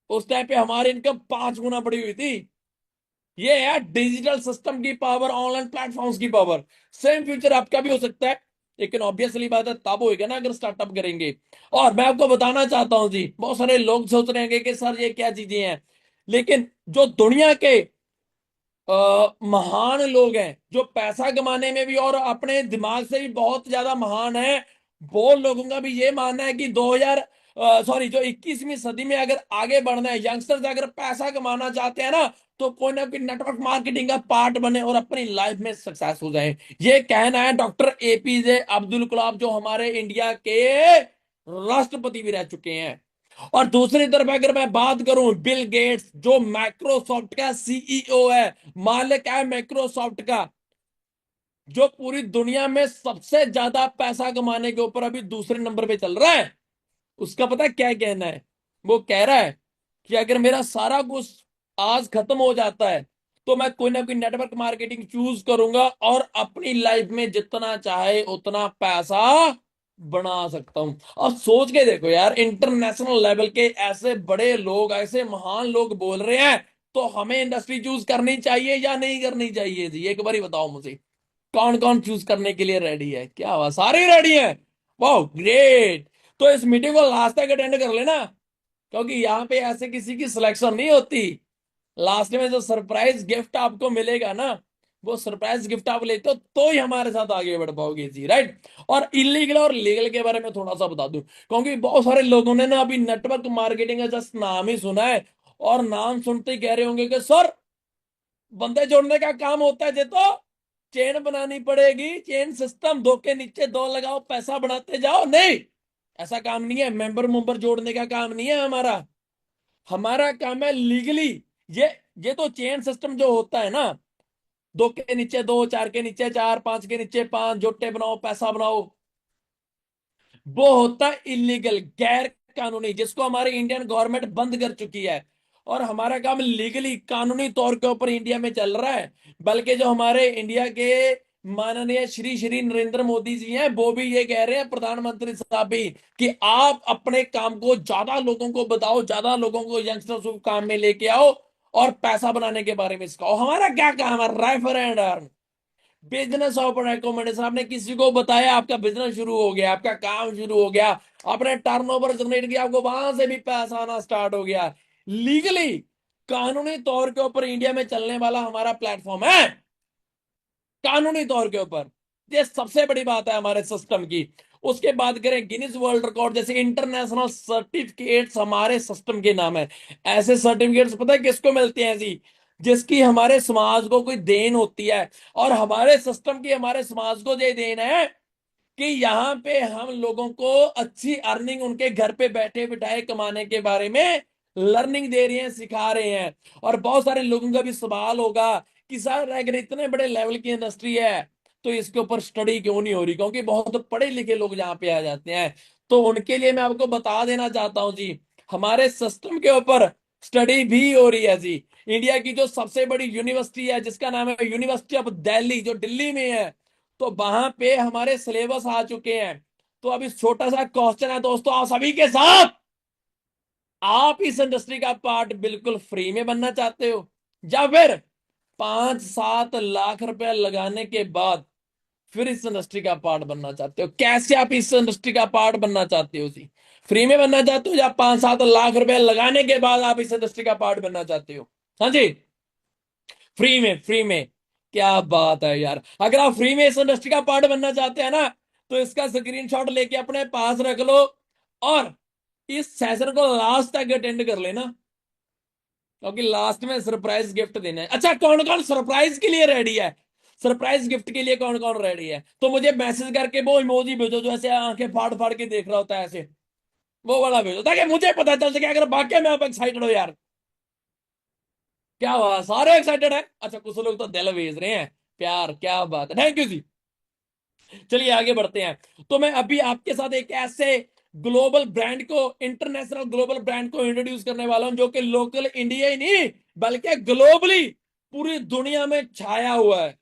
Speaker 1: उस टाइप पे हमारी इनकम 5 गुना बढ़ी हुई थी। ये है डिजिटल सिस्टम की पावर, ऑनलाइन प्लेटफॉर्म्स की पावर। सेम फ्यूचर आपका भी हो सकता है, लेकिन ऑब्वियसली बात है तब होएगा ना अगर स्टार्टअप करेंगे। और मैं आपको बताना चाहता हूं जी, बहुत सारे लोग सोच रहे हैं कि सर ये क्या चीजें हैं, लेकिन जो दुनिया के महान लोग हैं, जो पैसा कमाने में भी और अपने दिमाग से भी बहुत ज्यादा महान है, वो लोगों का भी ये मानना है कि 2000 सॉरी जो 21वीं सदी में अगर आगे बढ़ना है, यंगस्टर्स अगर पैसा कमाना चाहते हैं ना, तो कोई ना कोई नेटवर्क मार्केटिंग का पार्ट बने और अपनी लाइफ में सक्सेस हो जाए। ये कहना है डॉक्टर APJ अब्दुल कलाम, जो हमारे इंडिया के राष्ट्रपति भी रह चुके हैं। और दूसरी तरफ अगर मैं बात करूं, बिल गेट्स जो माइक्रोसॉफ्ट का CEO है, मालिक है माइक्रोसॉफ्ट का, जो पूरी दुनिया में सबसे ज्यादा पैसा कमाने के ऊपर अभी दूसरे नंबर पे चल रहा है, उसका पता है क्या कहना है? वो कह रहा है कि अगर मेरा सारा कुछ आज खत्म हो जाता है तो मैं कोई ना कोई नेटवर्क मार्केटिंग चूज करूंगा और अपनी लाइफ में जितना चाहे उतना पैसा बना सकता हूं। अब सोच के देखो यार, इंटरनेशनल लेवल के ऐसे बड़े लोग, ऐसे महान लोग बोल रहे हैं, तो हमें इंडस्ट्री चूज करनी चाहिए या नहीं करनी चाहिए जी? एक बार ही बताओ मुझे, कौन कौन चूज करने के लिए रेडी है? क्या हुआ, सारे रेडी हैं? वाह ग्रेट। तो इस मीटिंग को लास्ट तक अटेंड कर लेना, क्योंकि यहाँ पे ऐसे किसी की सिलेक्शन नहीं होती। लास्ट में जो सरप्राइज गिफ्ट आपको मिलेगा ना, वो सरप्राइज गिफ्ट आप लेते हो तो ही हमारे साथ आगे बढ़ पाओगे जी, राइट। और इलीगल और लीगल के बारे में थोड़ा सा बता दूं, क्योंकि बहुत सारे लोगों ने ना अभी नेटवर्क मार्केटिंग का जस्ट नाम ही सुना है, और नाम सुनते ही कह रहे होंगे कि सर, बंदे जोड़ने का काम होता है जे तो चेन बनानी पड़ेगी, चेन सिस्टम, दो के नीचे दो लगाओ, पैसा बढ़ाते जाओ। नहीं, ऐसा काम नहीं है। मेंबर मुंबर जोड़ने का काम नहीं है हमारा। हमारा काम है लीगली। ये ये तो चेन सिस्टम जो होता है ना, दो के नीचे दो, चार के नीचे चार, पांच के नीचे पांच, जोटे बनाओ पैसा बनाओ, वो होता है इलीगल, गैर कानूनी, जिसको हमारी इंडियन गवर्नमेंट बंद कर चुकी है। और हमारा काम लीगली, कानूनी तौर के ऊपर इंडिया में चल रहा है। बल्कि जो हमारे इंडिया के माननीय श्री श्री नरेंद्र मोदी जी हैं, वो भी ये कह रहे हैं, प्रधानमंत्री साहब भी, कि आप अपने काम को ज्यादा लोगों को बताओ, ज्यादा लोगों को, यंगस्टर्स को काम में लेके आओ और पैसा बनाने के बारे में सिखाओ। हमारा क्या काम है? रेफर एंड अर्न, बिजनेस ऑपर रिकमेंडेशन। आपने किसी को बताया, आपका बिजनेस शुरू हो गया, आपका काम शुरू हो गया, आपने टर्नओवर जनरेट किया, आपको वहां से भी पैसा आना स्टार्ट हो गया। लीगली, कानूनी तौर के ऊपर इंडिया में चलने वाला हमारा प्लेटफॉर्म है, कानूनी तौर के ऊपर। ये सबसे बड़ी बात है हमारे सिस्टम की। उसके बाद करें गिनीज वर्ल्ड रिकॉर्ड जैसे इंटरनेशनल सर्टिफिकेट्स, हमारे सिस्टम के नाम है। ऐसे सर्टिफिकेट्स पता है किसको मिलते हैं जी? जिसकी हमारे समाज को कोई देन होती है। और हमारे सिस्टम की हमारे समाज को ये देन है कि यहाँ पे हम लोगों को अच्छी अर्निंग, उनके घर पे बैठे बिठाए कमाने के बारे में लर्निंग दे रही हैं, सिखा रहे हैं। और बहुत सारे लोगों का भी सवाल होगा कि सर, अगर इतने बड़े लेवल की इंडस्ट्री है तो इसके ऊपर स्टडी क्यों नहीं हो रही? क्योंकि बहुत पढ़े लिखे लोग यहाँ पे आ जाते हैं। तो उनके लिए मैं आपको बता देना चाहता हूँ जी, हमारे सिस्टम के ऊपर स्टडी भी हो रही है जी। इंडिया की जो सबसे बड़ी यूनिवर्सिटी है, जिसका नाम है यूनिवर्सिटी ऑफ दिल्ली, जो दिल्ली में है, तो वहां पे हमारे सिलेबस आ चुके हैं। तो अब इस छोटा सा क्वेश्चन है दोस्तों, आप सभी के साथ, आप इस इंडस्ट्री का पार्ट बिल्कुल फ्री में बनना चाहते हो, या फिर 5-7 लाख रुपए लगाने के बाद फिर इस इंडस्ट्री का पार्ट बनना चाहते हो? कैसे आप इस इंडस्ट्री का पार्ट बनना चाहते हो जी? फ्री में बनना चाहते हो, या 5-7 लाख रुपए लगाने के बाद आप इस इंडस्ट्री का पार्ट बनना चाहते हो? हाँ जी, फ्री में, फ्री में। क्या बात है यार, अगर आप फ्री में इस इंडस्ट्री का पार्ट बनना चाहते हैं ना, तो इसका स्क्रीनशॉट लेके अपने पास रख लो, और इस सेशन को लास्ट तक अटेंड कर लेना, क्योंकि लास्ट में सरप्राइज गिफ्ट देना है। अच्छा, कौन कौन सरप्राइज के लिए रेडी है? सरप्राइज गिफ्ट के लिए कौन कौन रेडी है? तो मुझे मैसेज करके वो इमोजी भेजो जो ऐसे आंखें फाड़ फाड़ के देख रहा होता है, ऐसे वो वाला भेजो, ताकि मुझे पता चल सके अगर वाकई में आप एक्साइटेड हो यार। क्या हुआ, सारे एक्साइटेड है? अच्छा, कुछ लोग तो दिल भेज रहे हैं, प्यार, क्या बात है, थैंक यू जी। चलिए आगे बढ़ते हैं। तो मैं अभी आपके साथ एक ऐसे ग्लोबल ब्रांड को, इंटरनेशनल ग्लोबल ब्रांड को इंट्रोड्यूस करने वाला हूं, जो कि लोकल इंडिया ही नहीं बल्कि ग्लोबली पूरी दुनिया में छाया हुआ है।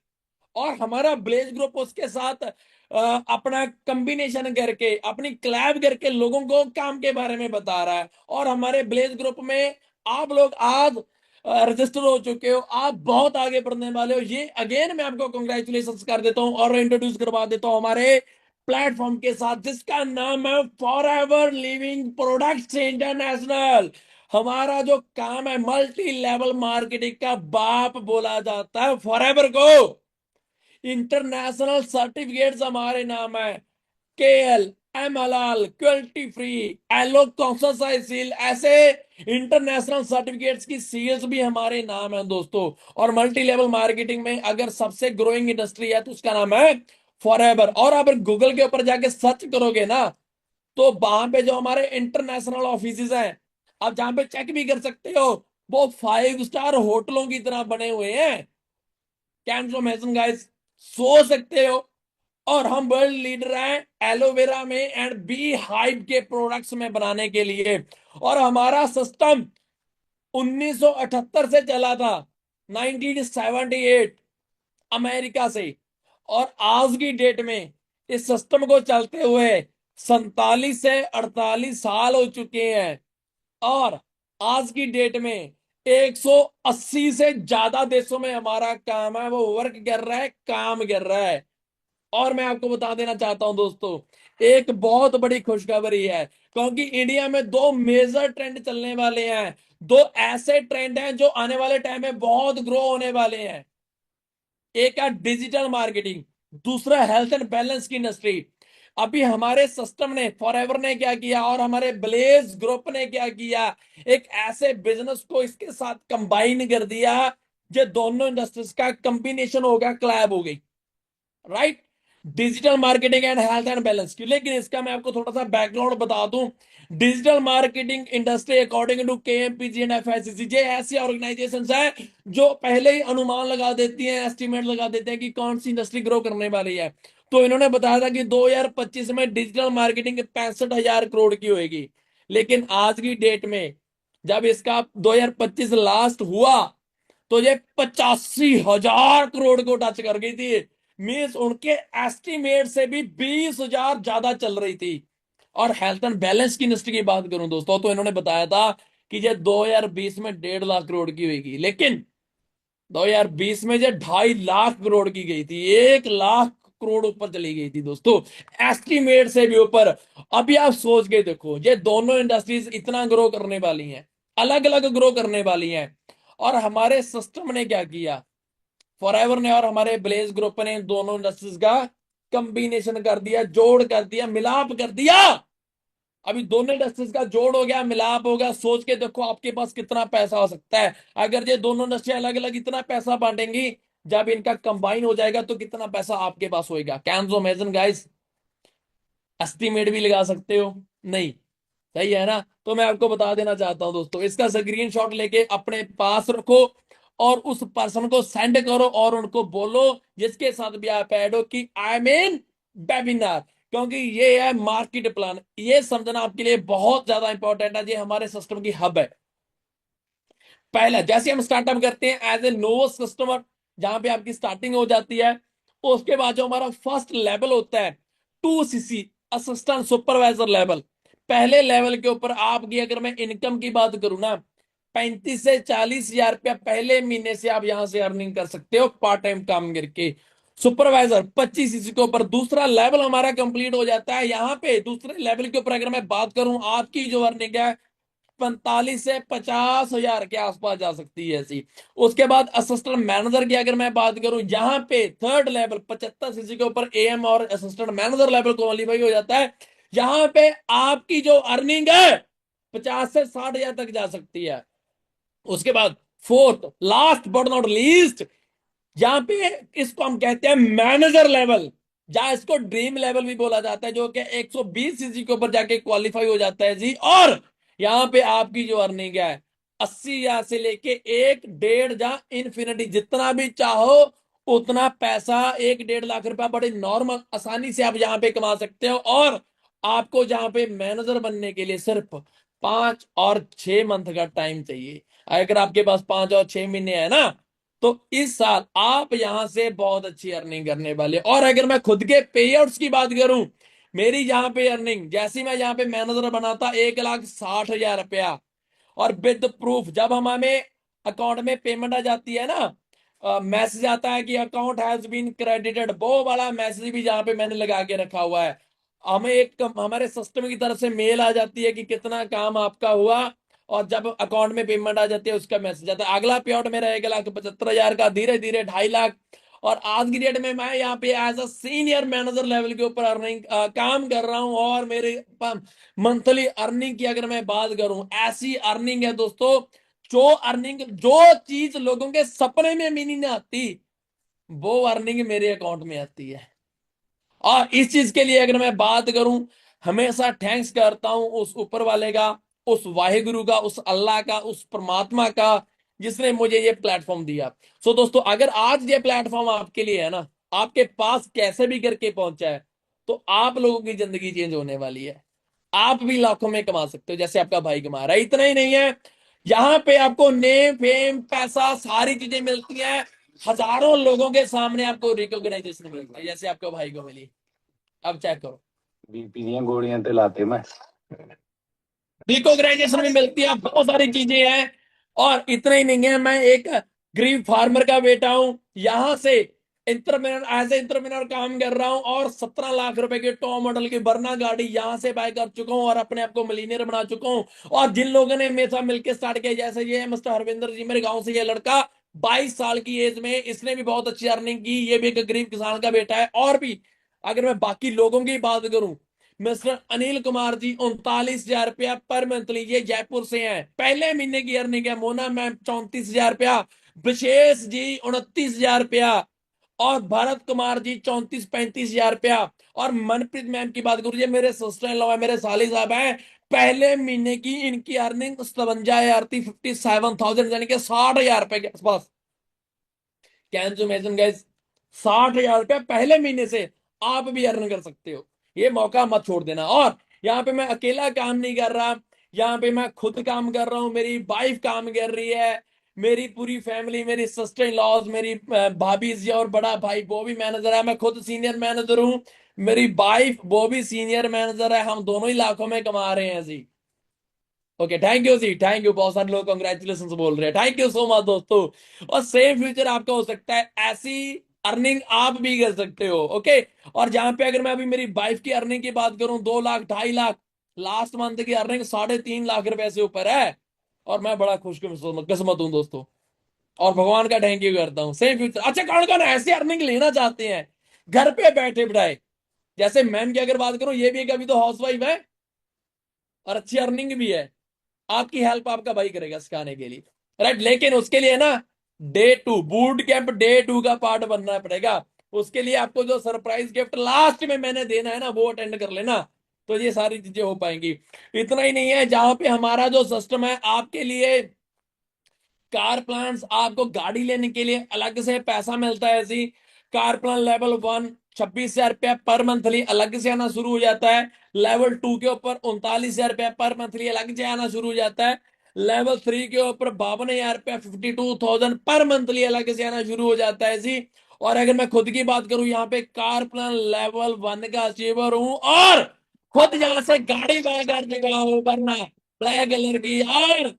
Speaker 1: और हमारा ब्लेज ग्रुप उसके साथ अपना कॉम्बिनेशन करके, अपनी क्लैब करके लोगों को काम के बारे में बता रहा है। और हमारे ब्लेज ग्रुप में आप लोग आज रजिस्टर हो चुके हो, आप बहुत आगे बढ़ने वाले हो। ये अगेन मैं आपको कंग्रेचुलेशन कर देता हूं और इंट्रोड्यूस करवा देता हूं हमारे प्लेटफॉर्म के साथ, जिसका नाम है for ever living products international. हमारा जो काम है, मल्टी लेवल मार्केटिंग का बाप बोला जाता है फॉर एवर को। इंटरनेशनल सर्टिफिकेट्स हमारे नाम है, केएल, एम हलाल, क्वालिटी फ्री, एलो कॉन्सोसाइज सील, ऐसे इंटरनेशनल सर्टिफिकेट्स की सील्स भी हमारे नाम है दोस्तों। और मल्टी लेवल मार्केटिंग में अगर सबसे ग्रोइंग इंडस्ट्री है तो उसका नाम है फॉरएवर। और आप गूगल के ऊपर जाके सर्च करोगे ना, तो वहां पे जो हमारे इंटरनेशनल ऑफिस हैं, आप जहां पे चेक भी कर सकते हो, वो 5 स्टार होटलों की तरह बने हुए हैं। Can you imagine guys? सोच सकते हो। और हम वर्ल्ड लीडर हैं एलोवेरा में एंड बी हाइव के प्रोडक्ट्स में बनाने के लिए। और हमारा सिस्टम 1978 से चला था, 1978, अमेरिका से। और आज की डेट में इस सिस्टम को चलते हुए 47 से 48 साल हो चुके हैं। और आज की डेट में 180 से ज्यादा देशों में हमारा काम है, वो वर्क कर रहा है, काम कर रहा है। और मैं आपको बता देना चाहता हूं दोस्तों, एक बहुत बड़ी खुशखबरी है, क्योंकि इंडिया में दो मेजर ट्रेंड चलने वाले हैं। दो ऐसे ट्रेंड हैं जो आने वाले टाइम में बहुत ग्रो होने वाले हैं। एक है डिजिटल मार्केटिंग, दूसरा हेल्थ एंड बैलेंस की इंडस्ट्री। अभी हमारे सिस्टम ने, फॉरएवर ने क्या किया और हमारे ब्लेज ग्रुप ने क्या किया, एक ऐसे बिजनेस को इसके साथ कंबाइन कर दिया, जो दोनों इंडस्ट्रीज का कॉम्बिनेशन हो गया, क्लैब हो गई, right. Digital marketing and health and balance की। लेकिन इसका मैं आपको थोड़ा सा बैकग्राउंड बता दूं। Digital marketing industry according to KPMG and FICCI, ये ऐसी ऑर्गेनाइजेशंस हैं जो पहले ही अनुमान लगा देती हैं, एस्टिमेट लगा देते हैं कि कौन सी इंडस्ट्री ग्रो करने वाली है। तो इन्होंने बताया था कि 2025 में डिजिटल मार्केटिंग 65,000 करोड़ की होगी। लेकिन आज की डेट में जब इसका 2025 लास्ट हुआ तो ये 85,000 करोड़ को टच कर गई थी। मीन्स उनके एस्टिमेट से भी 20,000 ज्यादा चल रही थी। और हेल्थ एंड बैलेंस की इंडस्ट्री की बात करूं दोस्तों, तो इन्होंने बताया था कि ये 2020 में 1.5 लाख करोड़ की होगी। लेकिन 2020 में ये 2.5 लाख करोड़ की गई थी, 1 लाख करोड़ ऊपर चली गई थी दोस्तों, एस्टिमेट से भी ऊपर। अभी आप सोच के देखो, ये दोनों इंडस्ट्रीज इतना ग्रो करने वाली हैं, अलग अलग ग्रो करने वाली हैं। और हमारे सिस्टम ने क्या किया, फॉरएवर ने और हमारे ब्लेज ग्रुप ने इन दोनों इंडस्ट्रीज का कंबिनेशन कर दिया, जोड़ कर दिया, मिलाप कर दिया। अभी दोनों इंडस्ट्रीज का जोड़ हो गया, मिलाप हो गया। सोच के देखो आपके पास कितना पैसा हो सकता है अगर ये दोनों इंडस्ट्री अलग अलग इतना पैसा बांटेंगी। जब इनका कंबाइन हो जाएगा तो कितना पैसा आपके पास होएगा, can you imagine guys? Estimate भी लगा सकते हो? नहीं। सही है ना? तो मैं आपको बता देना चाहता हूं दोस्तों, इसका स्क्रीनशॉट लेके अपने पास रखो और उस पर्सन को सेंड करो और उनको बोलो जिसके साथ भी आप ऐड हो कि आई मीन वेबिनार। क्योंकि ये है मार्केट प्लान, ये समझना आपके लिए बहुत ज्यादा इंपॉर्टेंट है। ये हमारे सिस्टम की हब है। पहला, जैसे हम स्टार्टअप करते हैं एज ए नोवस कस्टमर, जहां पे आपकी स्टार्टिंग हो जाती है, उसके बाद जो हमारा फर्स्ट लेवल होता है 2CC, असिस्टेंट सुपरवाइजर लेवल। पहले लेवल के ऊपर आपकी अगर मैं इनकम की बात करूं ना, 35 से 40 हजार रुपया पहले महीने से आप यहां से अर्निंग कर सकते हो पार्ट टाइम काम करके। सुपरवाइजर 25 CC के ऊपर दूसरा लेवल हमारा कंप्लीट हो जाता है। यहाँ पे दूसरे लेवल के ऊपर अगर मैं बात करूं, आपकी जो अर्निंग है 45 से 50 हजार के आसपास जा सकती है ऐसी। उसके बाद असिस्टेंट मैनेजर की अगर मैं बात करूं, यहाँ पे थर्ड लेवल 75 CC के ऊपर एएम और असिस्टेंट मैनेजर लेवल क्वालिफाई हो जाता है। यहाँ पे आपकी जो अर्निंग है 50 से 60 हजार तक जा सकती है। उसके बाद fourth last but not least, जहां पे इसको हम कहते हैं मैनेजर लेवल, जहां इसको ड्रीम लेवल भी बोला जाता है, जो कि 120 CC के ऊपर जाके क्वालिफाई हो जाता है जी। और यहाँ पे आपकी जो अर्निंग है 80 हजार से लेके 1 1.5 या इन्फिनिटी, जितना भी चाहो उतना पैसा, 1 1.5 लाख रुपया बड़े नॉर्मल आसानी से आप यहाँ पे कमा सकते हो। और आपको जहाँ पे मैनेजर बनने के लिए सिर्फ 5 और 6 मंथ का टाइम चाहिए। अगर आपके पास 5 और 6 महीने है ना, तो इस साल आप यहां से बहुत अच्छी अर्निंग करने वाले। और अगर मैं खुद के पे आउट्स की बात करूं, मेरी यहाँ पे अर्निंग, जैसी मैं यहाँ पे मैनेजर बना था 1,60,000 रुपया, और विद प्रूफ जब हमें अकाउंट में पेमेंट आ जाती है ना, मैसेज आता है कि अकाउंट हैज बीन क्रेडिटेड, वो वाला मैसेज भी जहाँ पे मैंने लगा के रखा हुआ है। हमें एक हमारे सिस्टम की तरफ से मेल आ जाती है कि कितना काम आपका हुआ, और जब अकाउंट में पेमेंट आ जाती है उसका मैसेज आता है। अगला पे आउट मेरा 1,75,000 का, धीरे धीरे 2.5 लाख। और आज की डेट में मैं यहाँ पे as a senior manager level के ऊपर अर्निंग काम कर रहा हूँ। और मेरे मंथली अर्निंग की अगर मैं बात करूं, ऐसी अर्निंग है दोस्तों, जो अर्निंग, जो चीज लोगों के सपने में भी नहीं आती, वो अर्निंग मेरे अकाउंट में आती है। और इस चीज के लिए अगर मैं बात करूं, हमेशा थैंक्स करता हूं उस ऊपर वाले का, उस वाहिगुरु का, उस अल्लाह का, उस परमात्मा का, जिसने मुझे ये प्लेटफॉर्म दिया। सो दोस्तों, अगर आज ये प्लेटफॉर्म आपके लिए है ना, आपके पास कैसे भी करके पहुंचा है, तो आप लोगों की जिंदगी चेंज होने वाली है। आप भी लाखों में कमा सकते हो जैसे आपका भाई कमा रहा है। इतना ही नहीं है, यहाँ पे आपको नेम फेम पैसा सारी चीजें मिलती हैं। हजारों लोगों के सामने आपको रिकॉग्नाइजेशन मिलता है जैसे आपके भाई को मिली। अब चेक करो,
Speaker 2: बीपी ਦੀਆਂ ਗੋਲੀਆਂ ਤੇ ਲਾਤੇ मैं।
Speaker 1: रिकॉग्नाइजेशन भी मिलती है, बहुत सारी चीजें हैं। और इतना ही नहीं है, मैं एक गरीब फार्मर का बेटा हूं, यहां से इंटरप्रेन्योर एज ए इंटरप्रेन्योर काम कर रहा हूं, और 17 लाख रुपए की टॉप मॉडल की वरना गाड़ी यहां से बाय कर चुका हूं, और अपने आप को मिलीनियर बना चुका हूं। और जिन लोगों ने मेरे साथ मिलकर स्टार्ट किया, जैसे ये मिस्टर हरविंदर जी, मेरे गांव से ये लड़का 22 साल की एज में, इसने भी बहुत अच्छी अर्निंग की, ये भी एक गरीब किसान का बेटा है। और भी अगर मैं बाकी लोगों की बात करूं, मिस्टर अनिल कुमार जी 39,000 रुपया पर मंथली, ये जयपुर से हैं, पहले महीने की अर्निंग है। मोना मैम 34,000 रुपया, विशेष जी 29,000 रुपया, और भरत कुमार जी 34-35,000 रुपया। और मनप्रीत मैम की बात करूँ, ये मेरे सिस्टर इन लॉ है, मेरे साली साहब हैं, पहले महीने की इनकी अर्निंग 57,000 थी, 57,000, यानी कि 60,000 रुपए के आसपास। कैन यू इमेजिन गाइस, 60,000 रुपया पहले महीने से आप भी अर्न कर सकते हो। ये मौका मत छोड़ देना। और यहाँ पे मैं अकेला काम नहीं कर रहा, यहाँ पे मैं खुद काम कर रहा हूँ, मेरी वाइफ काम कर रही है, मेरी पूरी फैमिली, मेरी सिस्टर इन लॉज, मेरी भाभी जी, और बड़ा भाई वो भी मैनेजर है, मैं खुद सीनियर मैनेजर हूँ, मेरी वाइफ वो भी सीनियर मैनेजर है, हम दोनों ही लाखों में कमा रहे हैं जी। Okay, thank you ji, thank you. बहुत सारे लोग कॉन्ग्रेचुलेशन बोल रहे हैं, थैंक यू सो मच दोस्तों। और सेम फ्यूचर आपका हो सकता है, ऐसी अर्निंग आप भी कर सकते हो। ओके, और जहां पे अगर मैं अभी मेरी वाइफ की अर्निंग की बात करूं, 2 लाख 2.5 लाख, लास्ट मंथ की अर्निंग 3.5 लाख रुपए से ऊपर है। और मैं बड़ा खुशकिस्मत हूं दोस्तों, और भगवान का थैंक यू करता हूँ। सेम फ्यूचर, अच्छा कौन कौन ऐसी अर्निंग लेना चाहते हैं घर पे बैठे बिठाए? जैसे मैम की अगर बात करूं, ये भी एक अभी तो हाउस वाइफ है, और अच्छी अर्निंग भी है। आपकी हेल्प आपका भाई करेगा सिखाने के लिए, राइट। लेकिन उसके लिए ना, डे 2 बूट कैंप डे 2 का पार्ट बनना पड़ेगा। उसके लिए आपको जो सरप्राइज गिफ्ट लास्ट में मैंने देना है ना, वो अटेंड कर लेना, तो ये सारी चीजें हो पाएंगी। इतना ही नहीं है, जहां पे हमारा जो सिस्टम है आपके लिए, कार प्लान्स, आपको गाड़ी लेने के लिए अलग से पैसा मिलता है जी। कार प्लान लेवल 1 26,000 रुपया पर मंथली अलग से आना शुरू हो जाता है। लेवल 2 के ऊपर 39,000 रुपया पर मंथली अलग से आना शुरू हो जाता है। लेवल 3 के ऊपर 52,000 रुपया 52,000 पर मंथली अलग से आना शुरू हो जाता है जी। और अगर मैं खुद की बात करूं, यहाँ पे कार प्लान लेवल 1 का अचीवर हूं, और खुद यहाँ से गाड़ी बाय कर चुका हूं, वरना ब्लैक कलर की। और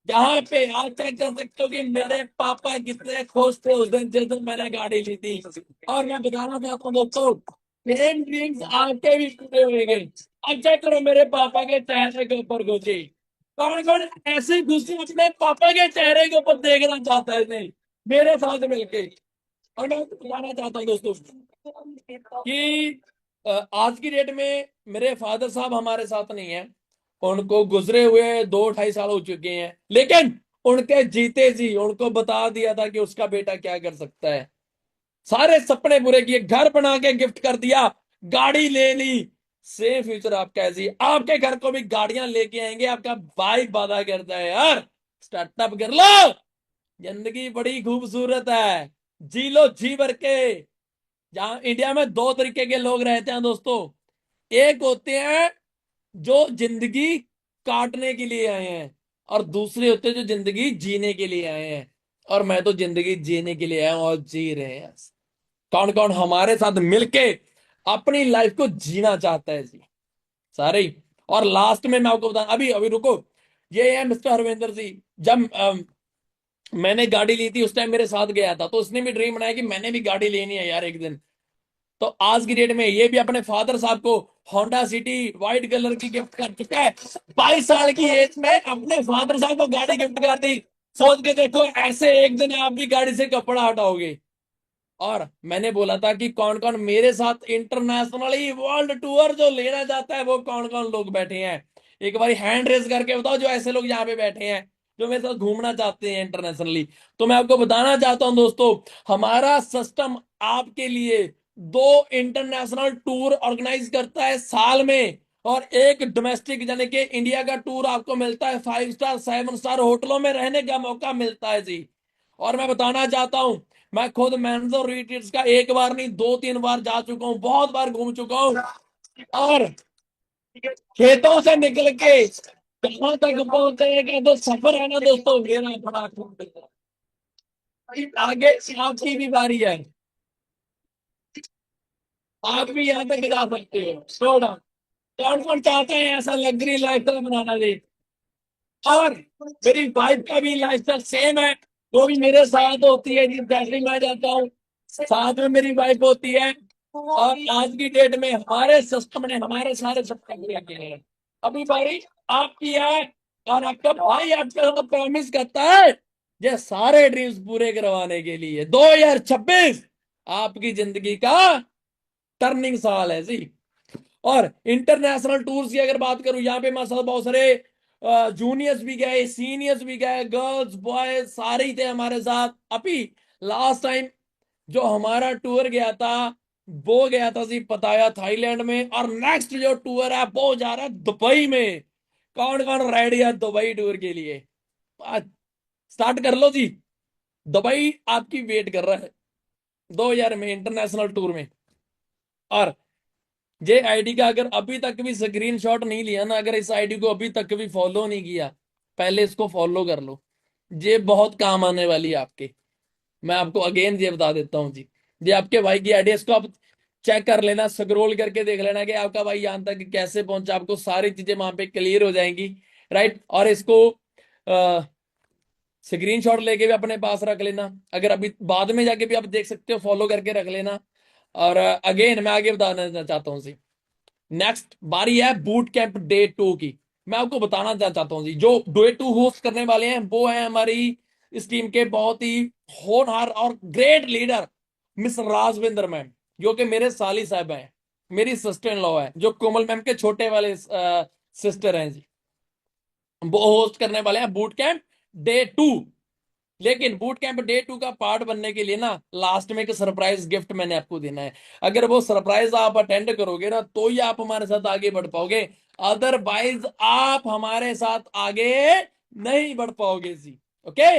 Speaker 1: यहाँ पे आप चेक कर सकते हो कि मेरे पापा कितने खुश थे उस दिन जिस दिन मैंने गाड़ी ली थी। और मैं बताना चाहता हूँ दोस्तों, सेम ड्रीम्स आपके भी पूरे होंगे। अब चेक करो मेरे पापा के चेहरे के ऊपर खुशी, कौन कौन ऐसी खुशी अपने पापा के चेहरे के ऊपर देखना चाहता है नहीं, मेरे साथ मिलके। और मैं बताना चाहता हूँ दोस्तों कि आज की डेट में मेरे फादर साहब हमारे साथ नहीं है, उनको गुजरे हुए 2-2.5 साल हो चुके हैं, लेकिन उनके जीते जी उनको बता दिया था कि उसका बेटा क्या कर सकता है। सारे सपने पूरे किए, घर बना के गिफ्ट कर दिया, गाड़ी ले ली। सेम फ्यूचर आपका है जी, आपके घर को भी गाड़ियां लेके आएंगे, आपका भाई वादा करता है यार, स्टार्टअप कर लो, जिंदगी बड़ी खूबसूरत है, जी लो जी भर के। जहां इंडिया में दो तरीके के लोग रहते हैं दोस्तों, एक होते हैं जो जिंदगी काटने के लिए आए हैं, और दूसरे होते हैं जो जिंदगी जीने के लिए आए हैं। और मैं तो जिंदगी जीने के लिए आया हूं, और जी रहे हैं। कौन कौन हमारे साथ मिलके अपनी लाइफ को जीना चाहता है जी? सारे ही। और लास्ट में मैं आपको बता, अभी अभी रुको, ये है मिस्टर हरविंदर जी। जब मैंने गाड़ी ली थी, उस टाइम मेरे साथ गया था, तो उसने भी ड्रीम बनाया कि मैंने भी गाड़ी लेनी है यार एक दिन। तो आज की डेट में ये भी अपने फादर साहब को होंडा सिटी व्हाइट कलर की गिफ्ट कर चुका है। 22 साल की एज में अपने फादर साहब को गाड़ी गिफ्ट कर दी। सोच के देखो, ऐसे एक दिन आप भी गाड़ी से कपड़ा हटाओगे। और मैंने बोला था कि कौन कौन मेरे साथ इंटरनेशनली वर्ल्ड टूर जो लेना चाहता है, वो कौन कौन लोग बैठे हैं, एक बार हैंड रेज करके बताओ, जो ऐसे लोग यहाँ पे बैठे हैं जो मेरे साथ घूमना चाहते हैं इंटरनेशनली। तो मैं आपको बताना चाहता हूं दोस्तों, हमारा सिस्टम आपके लिए 2 इंटरनेशनल टूर ऑर्गेनाइज करता है साल में, और एक डोमेस्टिक यानी कि इंडिया का टूर आपको मिलता है। 5 स्टार 7 स्टार होटलों में रहने का मौका मिलता है जी। और मैं बताना चाहता हूं, मैं खुद मैंसर रिट्रीट्स का एक बार नहीं 2-3 बार जा चुका हूँ, बहुत बार घूम चुका हूँ। और खेतों से निकल के कहाँ तक पहुंचे हैं, तो सफर है ना दोस्तों, मेरा बड़ा खूब। आगे आपकी भी बारी है, आप भी यहाँ तक जा सकते हो। थोड़ा कौन कौन चाहते हैं ऐसा लग्जरी लाइफस्टाइल बनाना जी। और मेरी वाइफ का भी लाइफस्टाइल सेम है, वो भी मेरे साथ होती है जी, जैसे मैं जाता हूँ साथ में मेरी वाइफ होती है। और आज की डेट में हमारे सिस्टम ने हमारे सारे सपने पूरे किए हैं। अभी बारी आपकी है, और आपका भाई आपके साथ प्रॉमिस करता है ये सारे ड्रीम्स पूरे करवाने के लिए 2026 आपकी जिंदगी का टर्निंग साल है जी। और इंटरनेशनल टूर्स की अगर बात करूं, यहाँ पे हमारे साथ बहुत सारे जूनियर्स भी गए, सीनियर्स भी गए, गर्ल्स बॉयज सारे ही थे हमारे साथ। अभी लास्ट टाइम जो हमारा टूर गया था वो गया था जी पताया थाईलैंड में, और नेक्स्ट जो टूर है वो जा रहा है दुबई में। कौन कौन रेडी है दुबई टूर के लिए? स्टार्ट कर लो जी, दुबई आपकी वेट कर रहा है 2000 में इंटरनेशनल टूर में। और जे आईडी का अगर अभी तक भी स्क्रीनशॉट नहीं लिया ना, अगर इस आईडी को अभी तक भी फॉलो नहीं किया, पहले इसको फॉलो कर लो, ये बहुत काम आने वाली है आपके। मैं आपको अगेन ये बता देता हूँ जी, ये आपके भाई की आईडी, इसको आप चेक कर लेना, स्क्रॉल करके देख लेना कि आपका भाई यहाँ तक कैसे पहुंचा, आपको सारी चीजें वहां पे क्लियर हो जाएंगी। राइट, और इसको स्क्रीनशॉट लेके भी अपने पास रख लेना, अगर अभी बाद में जाके भी आप देख सकते हो, फॉलो करके रख लेना। और अगेन मैं आगे बताना चाहता हूँ जी, नेक्स्ट बारी है बूट कैंप डे 2 की। मैं आपको बताना चाहता हूँ जी, जो डे 2 होस्ट करने वाले हैं वो है हमारी इस टीम के बहुत ही होनहार और great leader miss Rajvinder ma'am, जो कि मेरे साली साहब हैं, मेरी सिस्टर इन लॉ है, जो कोमल मैम के छोटे वाले सिस्टर हैं जी। वो होस्ट करने वाले हैं बूट कैंप डे 2। लेकिन बूट कैंप डे 2 का पार्ट बनने के लिए ना, लास्ट में एक सरप्राइज गिफ्ट मैंने आपको देना है। अगर वो सरप्राइज आप अटेंड करोगे ना, तो ही आप हमारे साथ आगे बढ़ पाओगे, अदरवाइज आप हमारे साथ आगे नहीं बढ़ पाओगे जी। ओके,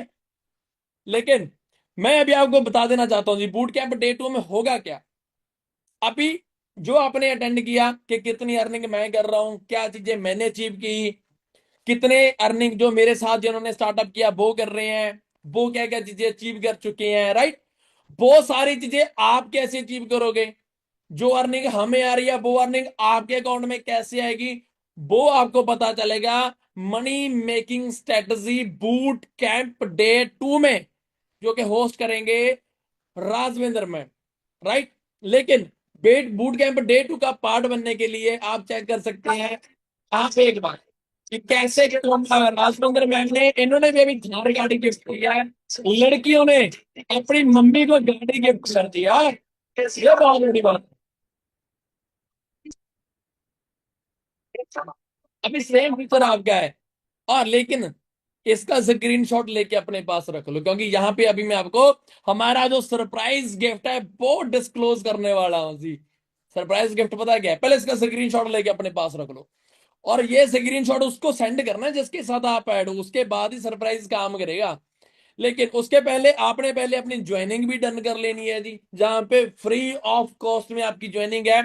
Speaker 1: लेकिन मैं अभी आपको बता देना चाहता हूं जी, बूट कैंप डे 2 में होगा क्या। अभी जो आपने अटेंड किया कि कितनी अर्निंग मैं कर रहा हूं, क्या चीजें मैंने अचीव की, कितने अर्निंग जो मेरे साथ जिन्होंने स्टार्टअप किया वो कर रहे हैं, वो क्या क्या चीजें अचीव कर चुके हैं, राइट। वो सारी चीजें आप कैसे अचीव करोगे, जो अर्निंग हमें आ रही है वो अर्निंग आपके अकाउंट में कैसे आएगी, वो आपको पता चलेगा money making strategy boot camp day 2 में, जो कि होस्ट करेंगे राजवेंद्र में, राइट। लेकिन बेट बूट कैंप डे 2 का पार्ट बनने के लिए आप चेक कर सकते हैं, आप एक बार कि कैसे राजवेंद्र मैम ने, इन्होंने भी अभी थार गाड़ी गिफ्ट किया है, लड़कियों ने अपनी मम्मी को गाड़ी गिफ्ट कर दिया, ये बहुत बड़ी बात है। अभी सेम फीचर आपका है, और लेकिन इसका स्क्रीनशॉट लेके अपने पास रख लो, क्योंकि यहाँ पे अभी मैं आपको हमारा जो सरप्राइज गिफ्ट है वो डिस्क्लोज करने वाला हूँ जी। सरप्राइज गिफ्ट पता है क्या है, पहले इसका स्क्रीनशॉट लेके अपने पास रख लो, और ये स्क्रीनशॉट उसको सेंड करना है जिसके साथ आप ऐड हो, उसके बाद ही सरप्राइज काम करेगा। लेकिन उसके पहले आपने पहले अपनी ज्वाइनिंग भी डन कर लेनी है जी, जहां पे फ्री ऑफ कॉस्ट में आपकी ज्वाइनिंग है।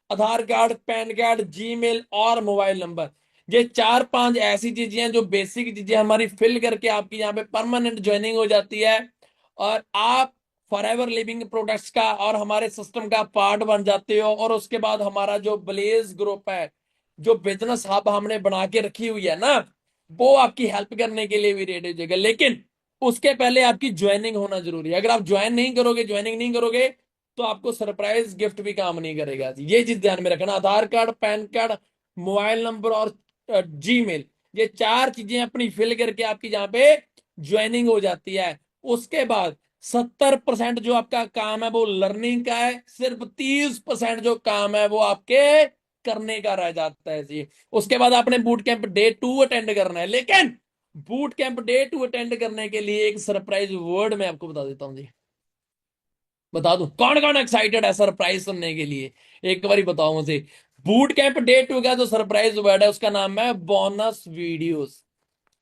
Speaker 1: आधार कार्ड, पैन कार्ड, जीमेल और मोबाइल नंबर, ये 4-5 ऐसी चीजें हैं जो बेसिक चीजें हमारी फिल करके आपकी यहाँ पे परमानेंट ज्वाइनिंग हो जाती है, और आप फॉरएवर लिविंग प्रोडक्ट्स का और हमारे सिस्टम का पार्ट बन जाते हो। और उसके बाद हमारा जो ब्लेज ग्रुप है, जो बिजनेस हब हमने बना के रखी हुई है ना, वो आपकी हेल्प करने के लिए भी रेडी हो जाएगा। लेकिन उसके पहले आपकी ज्वाइनिंग होना जरूरी है, अगर आप ज्वाइनिंग नहीं करोगे तो आपको सरप्राइज गिफ्ट भी काम नहीं करेगा। ये चीज ध्यान में रखना, Aadhaar card, PAN card, mobile number और जीमेल, ये 4 चीजें अपनी फिल करके आपकी जहां पे ज्वाइनिंग हो जाती है। उसके बाद 70% जो आपका काम है वो लर्निंग का है, सिर्फ 30% जो काम है वो आपके करने का रह जाता है जी। उसके बाद आपने बूट कैंप डे 2 अटेंड करना है, लेकिन बूट कैंप डे 2 अटेंड करने के लिए एक सरप्राइज वर्ड मैं आपको बता देता हूं जी। बता दूं कौन कौन एक्साइटेड है सरप्राइज सुनने के लिए, एक बार बताओ मुझे। बूट कैंप डे 2 का जो सरप्राइज वर्ड है उसका नाम है बोनस वीडियोस।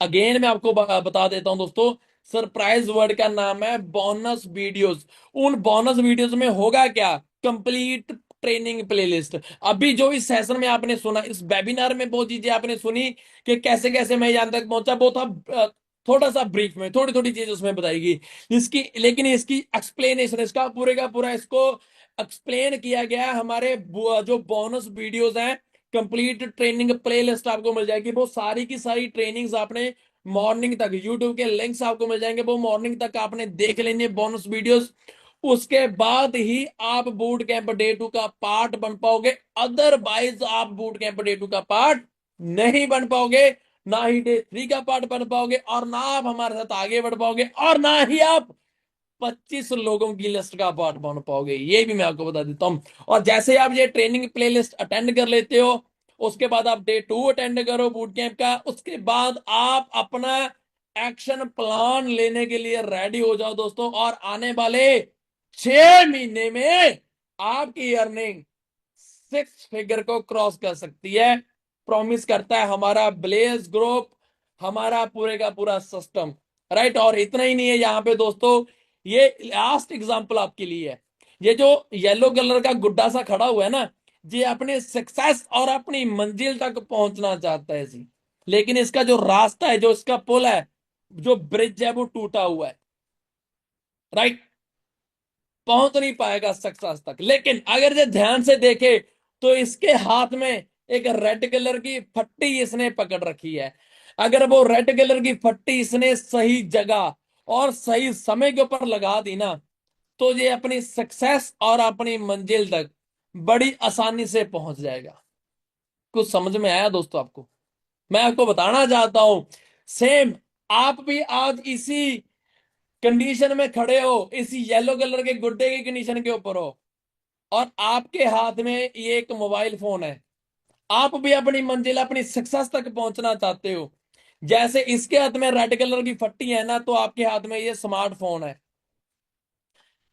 Speaker 1: अगेन मैं आपको बता देता हूं दोस्तों, सरप्राइज वर्ड का नाम है बोनस वीडियोस। उन बोनस वीडियोस में होगा क्या? Complete training playlist. अभी जो इस सेशन में आपने सुना, इस वेबिनार में वो चीजें आपने सुनी कि कैसे कैसे मैं यहां तक पहुंचा, वो था थोड़ा सा ब्रीफ में, थोड़ी थोड़ी चीज उसमें बताएगी इसकी, लेकिन इसकी एक्सप्लेनेशन, इसका पूरे का पूरा इसको एक्सप्लेन किया गया है। हमारे जो बोनस वीडियोस हैं, कंप्लीट ट्रेनिंग प्लेलिस्ट आपको मिल जाएगी। वो सारी की सारी ट्रेनिंग्स आपने मॉर्निंग तक, यूट्यूब के लिंक्स आपको मिल जाएंगे, वो मॉर्निंग तक आपने देख लेंगे बोनस वीडियोस। उसके बाद ही आप बूट कैंप डे 2 का पार्ट बन पाओगे, अदरवाइज आप बूट कैंप डे 2 का पार्ट नहीं बन पाओगे, ना ही डे 3 का पार्ट बन पाओगे, और ना आप हमारे साथ आगे बढ़ पाओगे, और ना ही आप 25 लोगों की लिस्ट का पार्ट बन पाओगे। ये भी मैं आपको बता देता हूं। और जैसे आप ये ट्रेनिंग प्लेलिस्ट अटेंड कर लेते हो, उसके बाद आप डे 2 अटेंड करो बूट कैंप का, उसके बाद आप अपना एक्शन प्लान लेने के लिए रेडी हो जाओ दोस्तों। और आने वाले 6 महीने में आपकी अर्निंग 6 फिगर को क्रॉस कर सकती है, प्रॉमिस करता है हमारा ब्लेज ग्रुप, हमारा पूरे का पूरा सिस्टम, राइट। और इतना ही नहीं है यहाँ पे दोस्तों, ये लास्ट एग्जांपल आपके लिए है। ये जो येलो कलर का गुड्डा सा खड़ा हुआ है ना, ये अपने सक्सेस और अपनी मंजिल तक पहुंचना चाहता है जी, लेकिन इसका जो रास्ता है, जो इसका पुल है, जो ब्रिज है, वो टूटा हुआ है, राइट। पहुंच नहीं पाएगा सक्सेस तक। लेकिन अगर ये ध्यान से देखे तो इसके हाथ में एक रेड कलर की फट्टी इसने पकड़ रखी है। अगर वो रेड कलर की फट्टी इसने सही जगह और सही समय के ऊपर लगा दी ना, तो ये अपनी सक्सेस और अपनी मंजिल तक बड़ी आसानी से पहुंच जाएगा। कुछ समझ में आया दोस्तों आपको? मैं आपको बताना चाहता हूं, सेम आप भी आज इसी कंडीशन में खड़े हो, इसी येलो कलर के गुड्डे की कंडीशन के ऊपर हो, और आपके हाथ में ये एक मोबाइल फोन है। आप भी अपनी मंजिल, अपनी सक्सेस तक पहुंचना चाहते हो। जैसे इसके हाथ में रेड कलर की फट्टी है ना, तो आपके हाथ में ये स्मार्टफोन है।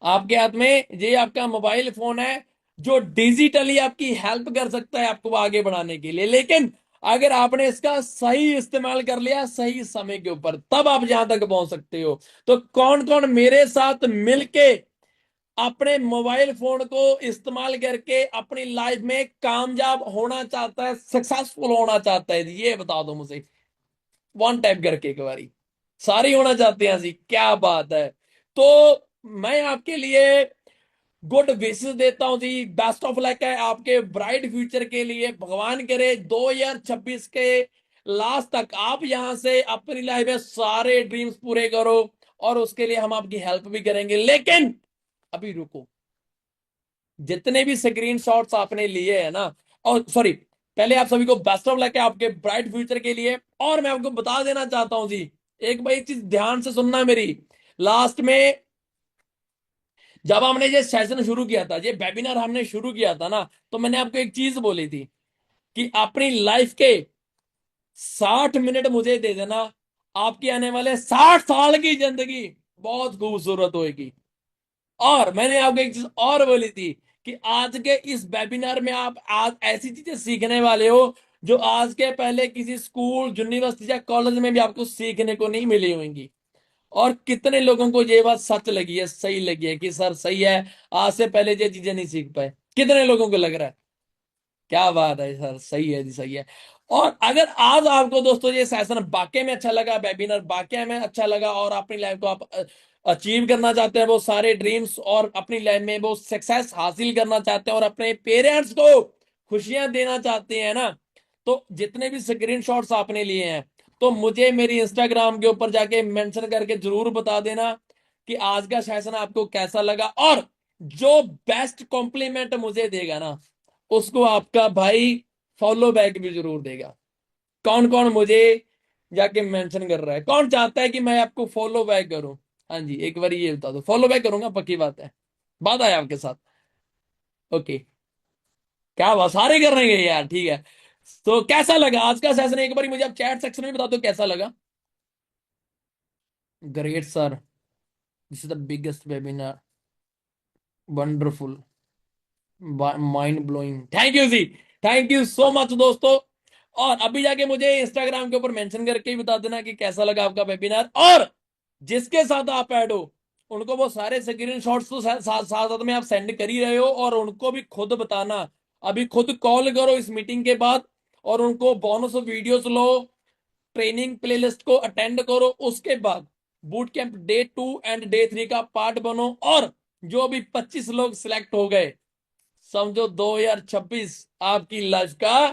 Speaker 1: आपके हाथ में ये आपका मोबाइल फोन है, जो डिजिटली आपकी हेल्प कर सकता है आपको आगे बढ़ाने के लिए। लेकिन अगर आपने इसका सही इस्तेमाल कर लिया सही समय के ऊपर, तब आप यहां तक पहुंच सकते हो। तो कौन कौन मेरे साथ मिलके अपने मोबाइल फोन को इस्तेमाल करके अपनी लाइफ में कामयाब होना चाहता है, सक्सेसफुल होना चाहता है, ये बता दो मुझे। वन टाइप करके एक बारी। सारी होना चाहते हैं जी, क्या बात है। तो मैं आपके लिए गुड विशेस देता हूं जी, बेस्ट ऑफ लक है आपके ब्राइट फ्यूचर के लिए। भगवान करे 2026 के लास्ट तक आप यहां से अपनी लाइफ में सारे ड्रीम्स पूरे करो, और उसके लिए हम आपकी हेल्प भी करेंगे। लेकिन अभी रुको, जितने भी स्क्रीन शॉट्स आपने लिए है ना, और सॉरी, पहले आप सभी को बेस्ट ऑफ लक है आपके ब्राइट फ्यूचर के लिए। और मैं आपको बता देना चाहता हूं जी, एक भाई चीज ध्यान से सुनना मेरी। लास्ट में जब हमने ये सेशन शुरू किया था, ये वेबिनार हमने शुरू किया था ना, तो मैंने आपको एक चीज बोली थी कि अपनी लाइफ के 60 मिनट मुझे दे देना, आपकी आने वाले 60 साल की जिंदगी बहुत खूबसूरत होगी। और मैंने आपको एक चीज और बोली थी कि आज के इस वेबिनार में आप आज ऐसी चीजें सीखने वाले हो जो आज के पहले किसी स्कूल, यूनिवर्सिटी या कॉलेज में भी आपको सीखने को नहीं मिली होंगी। और कितने लोगों को ये बात सच लगी है, सही लगी है कि सर सही है, आज से पहले ये चीजें नहीं सीख पाए? कितने लोगों को लग रहा है? क्या बात है सर, सही है जी, सही है। और अगर आज आपको दोस्तों ये सेशन वाकई में अच्छा लगा, वेबिनार वाकई में अच्छा लगा, और अपनी लाइफ को आप अचीव करना चाहते हैं वो सारे ड्रीम्स, और अपनी लाइफ में वो सक्सेस हासिल करना चाहते हैं, और अपने पेरेंट्स को खुशियां देना चाहते हैं ना, तो जितने भी स्क्रीन शॉट्स आपने लिए हैं, तो मुझे मेरी इंस्टाग्राम के ऊपर जाके मेंशन करके जरूर बता देना कि आज का सेशन आपको कैसा लगा। और जो बेस्ट कॉम्प्लीमेंट मुझे देगा ना, उसको आपका भाई फॉलो बैक भी जरूर देगा। कौन कौन मुझे जाके मेंशन कर रहा है, कौन चाहता है कि मैं आपको फॉलो बैक करूं? हाँ जी, एक बार ये बता दो, फॉलो बैक करूंगा, पक्की बात है, बात आया आपके साथ? ओके, क्या बात, सारे कर रहे हैं यार, ठीक है। तो कैसा लगा आज का सेशन, एक बार मुझे आप चैट सेक्शन में बता दो कैसा लगा। Great sir, this is the biggest webinar, wonderful, mind blowing, thank you ji, thank you so much दोस्तों। और अभी जाके मुझे इंस्टाग्राम के ऊपर मेंशन करके ही बता देना कि कैसा लगा आपका वेबिनार। और जिसके साथ आप ऐड हो उनको वो सारे स्क्रीन शॉट्स तो साथ साथ में आप सेंड कर ही रहे हो, और उनको भी खुद बताना, अभी खुद कॉल करो इस मीटिंग के बाद, और उनको बोनस वीडियोस लो, ट्रेनिंग प्लेलिस्ट को अटेंड करो, उसके बाद boot camp day 2 and day 3 का पार्ट बनो, और जो भी 25 लोग सिलेक्ट हो गए, समझो 2026 आपकी लाइफ का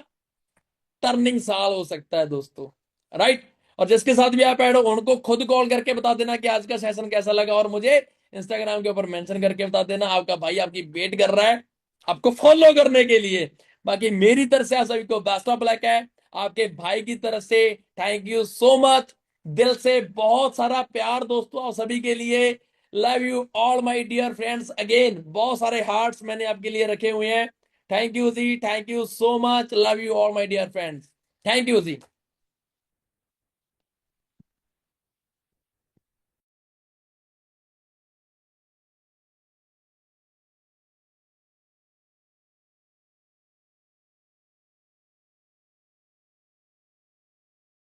Speaker 1: टर्निंग साल हो सकता है दोस्तों, राइट। और जिसके साथ भी आप ऐड हो उनको खुद कॉल करके बता देना कि आज का सेशन कैसा लगा, और मुझे इंस्टाग्राम के ऊपर मेंशन करके बता देना। आपका भाई आपकी वेट कर रहा है आपको फॉलो करने के लिए। बाकी मेरी तरफ से आप सभी को बेस्ट ऑफ लक है, आपके भाई की तरफ से थैंक यू सो मच, दिल से बहुत सारा प्यार दोस्तों आप सभी के लिए। Love you all my dear friends, again बहुत सारे हार्ट्स मैंने आपके लिए रखे हुए हैं। Thank you ji, thank you so much, love you all my dear friends, thank you ji.